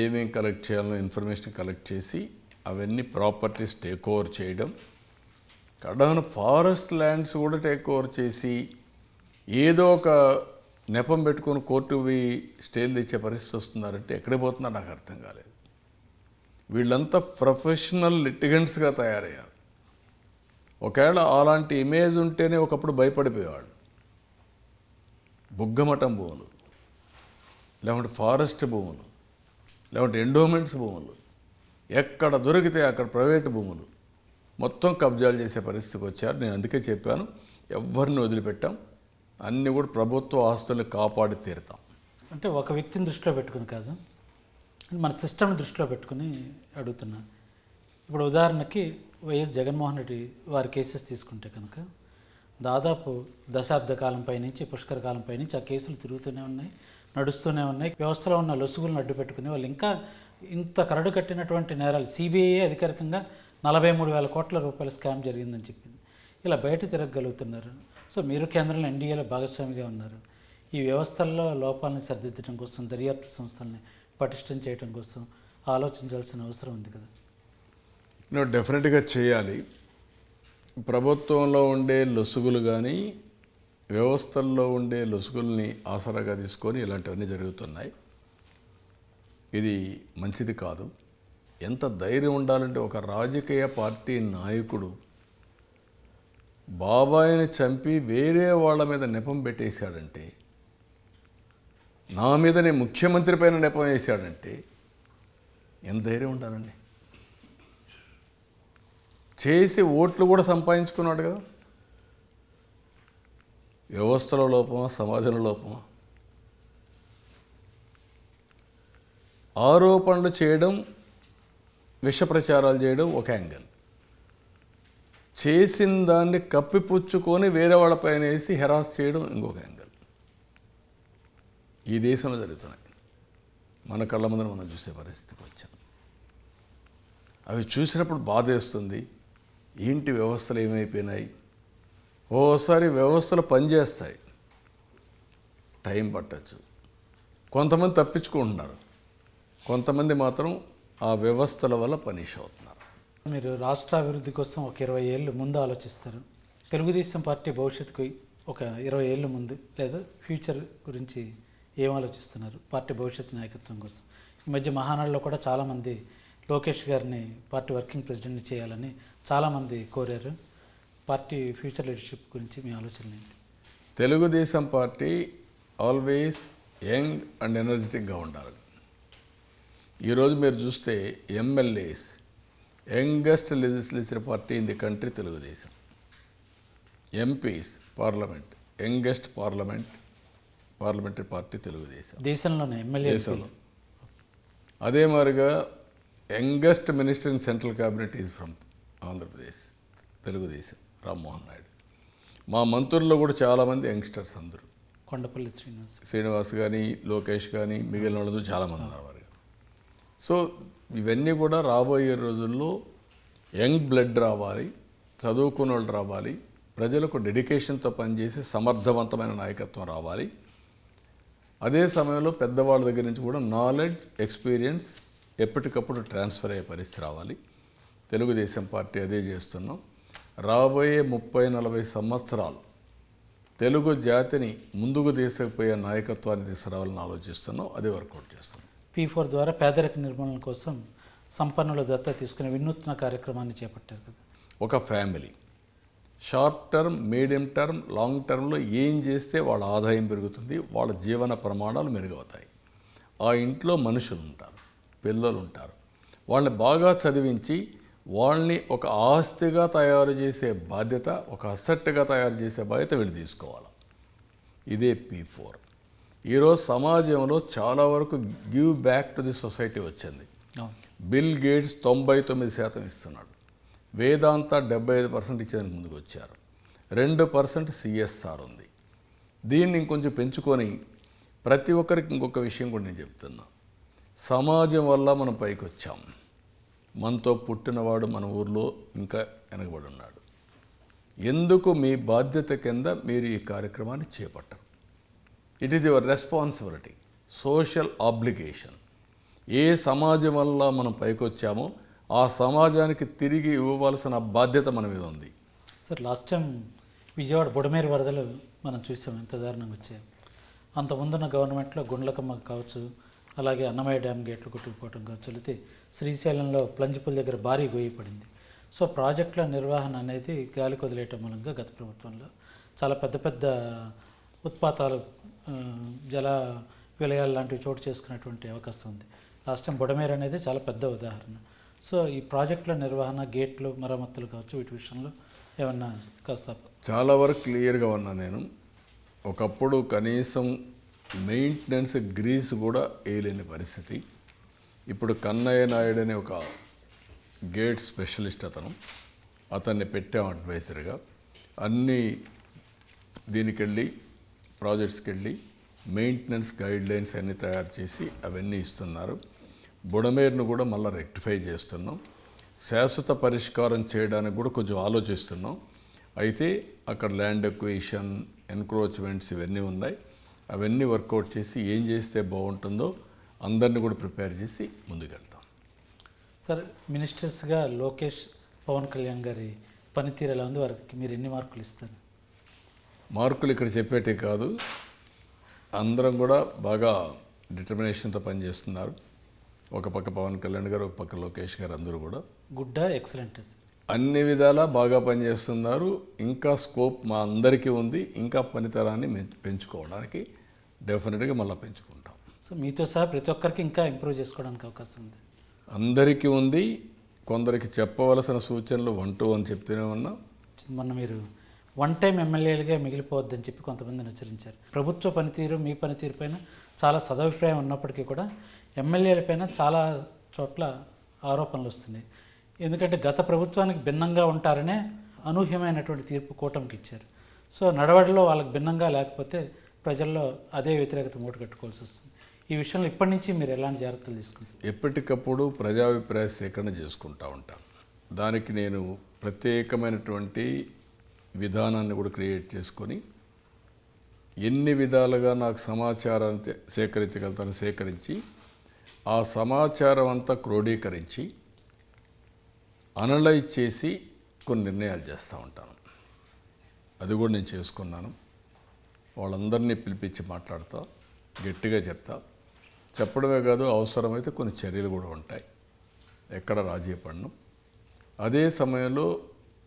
ఏమేం కలెక్ట్ చేయాలో ఇన్ఫర్మేషన్ కలెక్ట్ చేసి అవన్నీ ప్రాపర్టీస్ టేక్ ఓవర్ చేయడం, కడాన ఫారెస్ట్ ల్యాండ్స్ కూడా టేక్ ఓవర్ చేసి ఏదో ఒక నెపం పెట్టుకొని కోర్టువి స్టేలు తెచ్చే పరిస్థితి వస్తున్నారంటే ఎక్కడికి పోతున్నారు నాకు అర్థం కాలేదు. వీళ్ళంతా ప్రొఫెషనల్ లిటిగెంట్స్గా తయారయ్యారు. ఒకవేళ అలాంటి ఇమేజ్ ఉంటేనే ఒకప్పుడు భయపడిపోయేవాళ్ళు. బుగ్గమఠం భూములు, లేకుంటే ఫారెస్ట్ భూములు, లేకుంటే ఎండోమెంట్స్ భూములు, ఎక్కడ దొరికితే అక్కడ ప్రైవేటు భూములు మొత్తం కబ్జాలు చేసే పరిస్థితికి వచ్చారు. నేను అందుకే చెప్పాను, ఎవరిని వదిలిపెట్టాం, అన్నీ కూడా ప్రభుత్వ ఆస్తుల్ని కాపాడి తీరుతాం. అంటే ఒక వ్యక్తిని దృష్టిలో పెట్టుకుని కాదు, మన సిస్టమ్ని దృష్టిలో పెట్టుకుని అడుగుతున్నా. ఇప్పుడు ఉదాహరణకి వైఎస్ జగన్మోహన్ రెడ్డి వారి కేసెస్ తీసుకుంటే కనుక దాదాపు దశాబ్ద కాలం పైనుంచి, పుష్కర కాలం పైనుంచి ఆ కేసులు తిరుగుతూనే ఉన్నాయి, నడుస్తూనే ఉన్నాయి. వ్యవస్థలో ఉన్న లొసుగులను అడ్డు పెట్టుకుని వాళ్ళు ఇంకా ఇంత కరడు కట్టినటువంటి నేరాలు, సిబిఐ అధికారికంగా 43,000 కోట్ల రూపాయల స్కామ్ జరిగిందని చెప్పింది. ఇలా బయట తిరగగలుగుతున్నారు. సో మీరు కేంద్రంలో ఎన్డీఏలో భాగస్వామిగా ఉన్నారు. ఈ వ్యవస్థల్లో లోపాలను సరిదిద్దడం కోసం, దర్యాప్తు సంస్థల్ని పటిష్టం చేయడం కోసం ఆలోచించాల్సిన అవసరం ఉంది కదా? నేను డెఫినెట్గా చేయాలి. ప్రభుత్వంలో ఉండే లొసుగులు కానీ వ్యవస్థల్లో ఉండే లొసుగుల్ని ఆసరాగా తీసుకొని ఇలాంటివన్నీ జరుగుతున్నాయి. ఇది మంచిది కాదు. ఎంత ధైర్యం ఉండాలంటే ఒక రాజకీయ పార్టీ నాయకుడు బాబాయిని చంపి వేరే వాళ్ళ మీద నెపం పెట్టేశాడంటే, నా మీదనే ముఖ్యమంత్రి పైన నెపం వేశాడంటే ఎంత ధైర్యం ఉండాలండి. చేసి ఓట్లు కూడా సంపాదించుకున్నాడు కదా. వ్యవస్థల లోపమా, సమాజంలో లోపమా? ఆరోపణలు చేయడం, విష ప్రచారాలు చేయడం ఒక యాంగిల్, చేసిన దాన్ని కప్పిపుచ్చుకొని వేరే వాళ్ళపైన వేసి హెరాస్ చేయడం ఇంకొక యాంగిల్. ఈ దేశంలో జరుగుతున్నాయి. మన కళ్ళ ముందర మనం చూసే పరిస్థితికి వచ్చాం. అవి చూసినప్పుడు బాధేస్తుంది. ఏంటి వ్యవస్థలు ఏమైపోయినాయి? ఓసారి వ్యవస్థలు పనిచేస్తాయి, టైం పట్టచ్చు. కొంతమంది తప్పించుకుంటున్నారు, కొంతమంది మాత్రం ఆ వ్యవస్థల వల్ల పనిష్ అవుతున్నారు. మీరు రాష్ట్ర అభివృద్ధి కోసం ఒక 20 ఏళ్ళు ముందు ఆలోచిస్తారు. తెలుగుదేశం పార్టీ భవిష్యత్తుకు ఒక 20 ఏళ్ళు ముందు లేదా ఫ్యూచర్ గురించి ఏం ఆలోచిస్తున్నారు? పార్టీ భవిష్యత్తు నాయకత్వం కోసం ఈ మధ్య మహానాడులో కూడా చాలామంది లోకేష్ గారిని పార్టీ వర్కింగ్ ప్రెసిడెంట్ని చేయాలని చాలామంది కోరారు. పార్టీ ఫ్యూచర్ లీడర్షిప్ గురించి మీ ఆలోచనలు ఏంటి? Telugu Desam party always young and ఎనర్జెటిక్గా ఉండాలి. ఈరోజు మీరు చూస్తే MLAs youngest legislature party in the country Telugu Desam. MPs parliament youngest parliamentary party Telugu Desam దేశంలోనే ఎమ్మెల్యే దేశంలో. అదే మాదిరిగా youngest minister in central cabinet is from Andhra Pradesh, Telugu Desam, Rammohan Naidu. మా మంత్రుల్లో కూడా చాలామంది యంగ్స్టర్స్, అందరూ కొండపల్లి శ్రీనివాస్ కానీ, లోకేష్ కానీ, మిగిలిన వాళ్ళతో చాలామంది ఉన్నారు. సో ఇవన్నీ కూడా రాబోయే రోజుల్లో యంగ్ బ్లడ్ రావాలి, చదువుకున్న వాళ్ళు రావాలి, ప్రజలకు డెడికేషన్తో పనిచేసి సమర్థవంతమైన నాయకత్వం రావాలి. అదే సమయంలో పెద్దవాళ్ళ దగ్గర నుంచి కూడా నాలెడ్జ్, ఎక్స్పీరియన్స్ ఎప్పటికప్పుడు ట్రాన్స్ఫర్ అయ్యే పరిస్థితి రావాలి. తెలుగుదేశం పార్టీ అదే చేస్తున్నాం. రాబోయే 30-40 సంవత్సరాలు తెలుగు జాతిని ముందుకు తీసుకుపోయే నాయకత్వాన్ని తీసుకురావాలని ఆలోచిస్తున్నాం. అదే వర్కౌట్ చేస్తున్నాం. P4 ద్వారా పేదరిక నిర్మూలన కోసం సంపన్నుల దత్తత తీసుకునే వినూత్న కార్యక్రమాన్ని చేపట్టారు కదా. ఒక family short term, medium term, long టర్మ్లో ఏం చేస్తే వాళ్ళ ఆదాయం పెరుగుతుంది, వాళ్ళ జీవన ప్రమాణాలు మెరుగవుతాయి. ఆ ఇంట్లో మనుషులు ఉంటారు, పిల్లలు ఉంటారు. వాళ్ళని బాగా చదివించి వాళ్ళని ఒక ఆస్తిగా తయారు చేసే బాధ్యత, ఒక అసెట్గా తయారు చేసే బాధ్యత వీళ్ళు తీసుకోవాలి. ఇదే P4. ఈరోజు సమాజంలో చాలా వరకు give back to the society వచ్చింది. బిల్ గేట్స్ 99% ఇస్తున్నాడు. వేదాంత 75% ఇచ్చేందుకు ముందుకు వచ్చారు. 2% CSR ఉంది. దీన్ని ఇంకొంచెం పెంచుకొని ప్రతి ఒక్కరికి ఇంకొక విషయం కూడా నేను చెప్తున్నా. సమాజం వల్ల మనం పైకి వచ్చాం. మనతో పుట్టినవాడు మన ఊర్లో ఇంకా వెనకబడి ఉన్నాడు. ఎందుకు మీ బాధ్యత కింద మీరు ఈ కార్యక్రమాన్ని చేపట్టరు? It is your responsibility, social obligation. ఏ సమాజం వల్ల మనం పైకి వచ్చామో ఆ సమాజానికి తిరిగి ఇవ్వవలసిన బాధ్యత మన మీద ఉంది. Sir, last time Vijayawada Budameru వరదలు మనం చూసాం, ఎంత దారుణంగా వచ్చాయి. అంత ముందున్న గవర్నమెంట్లో గుండ్లకమ్మ కావచ్చు, అలాగే అన్నమయ్య డ్యామ్ గేట్లు కొట్టుకుపోవడం కావచ్చు, లేకపోతే శ్రీశైలంలో ప్లంజిపుల దగ్గర భారీ గొయ్యి పడింది. సో ప్రాజెక్టుల నిర్వహణ అనేది గాలి కొదిలేయటం మూలంగా గత ప్రభుత్వంలో చాలా పెద్ద పెద్ద ఉత్పాతాలు, జల విలయాలు లాంటివి చోటు చేసుకునేటువంటి అవకాశం ఉంది. లాస్ట్ టైం బుడమేరు అనేది చాలా పెద్ద ఉదాహరణ. సో ఈ ప్రాజెక్టుల నిర్వహణ, గేట్లు, మరమ్మతులు కావచ్చు, వీటి విషయంలో ఏమన్నా కాస్త చాలా వరకు క్లియర్గా ఉన్నా నేను. ఒకప్పుడు కనీసం మెయింటెనెన్స్ గ్రీస్ కూడా వేయలేని పరిస్థితి. ఇప్పుడు కన్నయ్య నాయుడు అనే ఒక గేట్ స్పెషలిస్ట్ అతన్ని పెట్టాం అడ్వైజర్గా. అన్ని దీనికెళ్ళి ప్రాజెక్ట్స్కి వెళ్ళి మెయింటెనెన్స్ గైడ్లైన్స్ అన్నీ తయారు చేసి అవన్నీ ఇస్తున్నారు. బుడమేరును కూడా మళ్ళీ రెక్టిఫై చేస్తున్నాం. శాశ్వత పరిష్కారం చేయడానికి కూడా కొంచెం ఆలోచిస్తున్నాం. అయితే అక్కడ ల్యాండ్ ఎక్విజిషన్, ఎన్క్రోచ్మెంట్స్ ఇవన్నీ ఉన్నాయి. అవన్నీ వర్కౌట్ చేసి ఏం చేస్తే బాగుంటుందో అందరినీ కూడా ప్రిపేర్ చేసి ముందుకెళ్తాం. సార్, మినిస్టర్స్గా లోకేష్, పవన్ కళ్యాణ్ గారి పనితీరు ఎలా ఉంది? వారికి మీరు ఎన్ని మార్కులు ఇస్తారు? మార్కులు ఇక్కడ చెప్పేటే కాదు, అందరం కూడా బాగా డిటర్మినేషన్తో పనిచేస్తున్నారు. ఒక పక్క పవన్ కళ్యాణ్ గారు, ఒక పక్క లోకేష్ గారు, అందరూ కూడా గుడ్డా ఎక్సలెంట్ సార్, అన్ని విధాలా బాగా పనిచేస్తున్నారు. ఇంకా స్కోప్ మా అందరికీ ఉంది. ఇంకా పనితరాన్ని పెంచుకోవడానికి డెఫినెట్గా మళ్ళీ పెంచుకుంటాం. సో మీతో సహా ప్రతి ఒక్కరికి ఇంకా ఇంప్రూవ్ చేసుకోవడానికి అవకాశం ఉంది. అందరికీ ఉంది. కొందరికి చెప్పవలసిన సూచనలు 1 to 1 చెప్తూనే ఉన్నాం. మొన్న మీరు వన్ టైం ఎమ్మెల్యేలుగా మిగిలిపోవద్దని చెప్పి కొంతమందిని హెచ్చరించారు. ప్రభుత్వ పనితీరు, మీ పనితీరు పైన చాలా సదభిప్రాయం ఉన్నప్పటికీ కూడా ఎమ్మెల్యేల పైన చాలా చోట్ల ఆరోపణలు వస్తున్నాయి. ఎందుకంటే గత ప్రభుత్వానికి భిన్నంగా ఉంటారనే అనూహ్యమైనటువంటి తీర్పు కూటమికి ఇచ్చారు. సో నడవడిలో వాళ్ళకి భిన్నంగా లేకపోతే ప్రజల్లో అదే వ్యతిరేకత మూట కట్టుకోవాల్సి వస్తుంది. ఈ విషయంలో ఇప్పటి నుంచి మీరు ఎలాంటి జాగ్రత్తలు తీసుకుంటారు? ఎప్పటికప్పుడు ప్రజాభిప్రాయ సేకరణ చేసుకుంటూ ఉంటాను. దానికి నేను ప్రత్యేకమైనటువంటి విధానాన్ని కూడా క్రియేట్ చేసుకొని ఎన్ని విధాలుగా నాకు సమాచారాన్ని సేకరించగలుగుతాను సేకరించి ఆ సమాచారం అంతా క్రోడీకరించి అనలైజ్ చేసి కొన్ని నిర్ణయాలు చేస్తూ ఉంటాను. అది కూడా నేను చేసుకున్నాను. వాళ్ళందరినీ పిలిపించి మాట్లాడతా, గట్టిగా చెప్తా. చెప్పడమే కాదు, అవసరమైతే కొన్ని చర్యలు కూడా ఉంటాయి. ఎక్కడ రాజీ పడను. అదే సమయంలో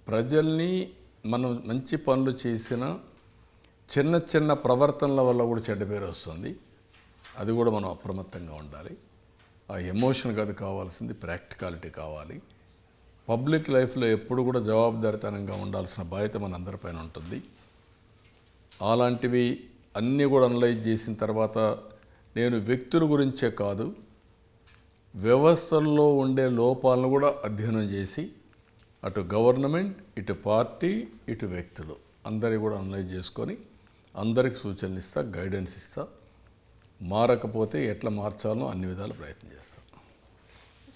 ప్రజల్ని మనం మంచి పనులు చేసిన చిన్న చిన్న ప్రవర్తనల వల్ల కూడా చెడ్డ పేరు వస్తుంది. అది కూడా మనం అప్రమత్తంగా ఉండాలి. ఆ ఎమోషన్ కాదు కావాల్సింది, ప్రాక్టికాలిటీ కావాలి. పబ్లిక్ లైఫ్లో ఎప్పుడు కూడా జవాబుదారితనంగా ఉండాల్సిన బాధ్యత మనందరిపైన ఉంటుంది. అలాంటివి అన్నీ కూడా అనలైజ్ చేసిన తర్వాత నేను వ్యక్తుల గురించే కాదు, వ్యవస్థల్లో ఉండే లోపాలను కూడా అధ్యయనం చేసి అటు గవర్నమెంట్, ఇటు పార్టీ, ఇటు వ్యక్తులు అందరి కూడా అనలైజ్ చేసుకొని అందరికి సూచనలు ఇస్తా, గైడెన్స్ ఇస్తా. మారకపోతే ఎట్లా మార్చాలో అన్ని విధాలు ప్రయత్నం చేస్తాం.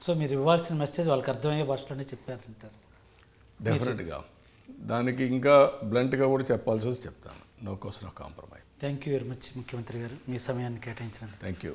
సో మీరు ఇవ్వాల్సిన మెసేజ్ వాళ్ళకి అర్థమయ్యే భాషలోనే చెప్పారంటారు. డెఫినెట్గా దానికి ఇంకా బ్లంట్గా కూడా చెప్పాల్సి వస్తే చెప్తాను. No question of compromise. Thank you very much ముఖ్యమంత్రి గారు, మీ సమయాన్ని కేటాయించినందుకు. Thank you.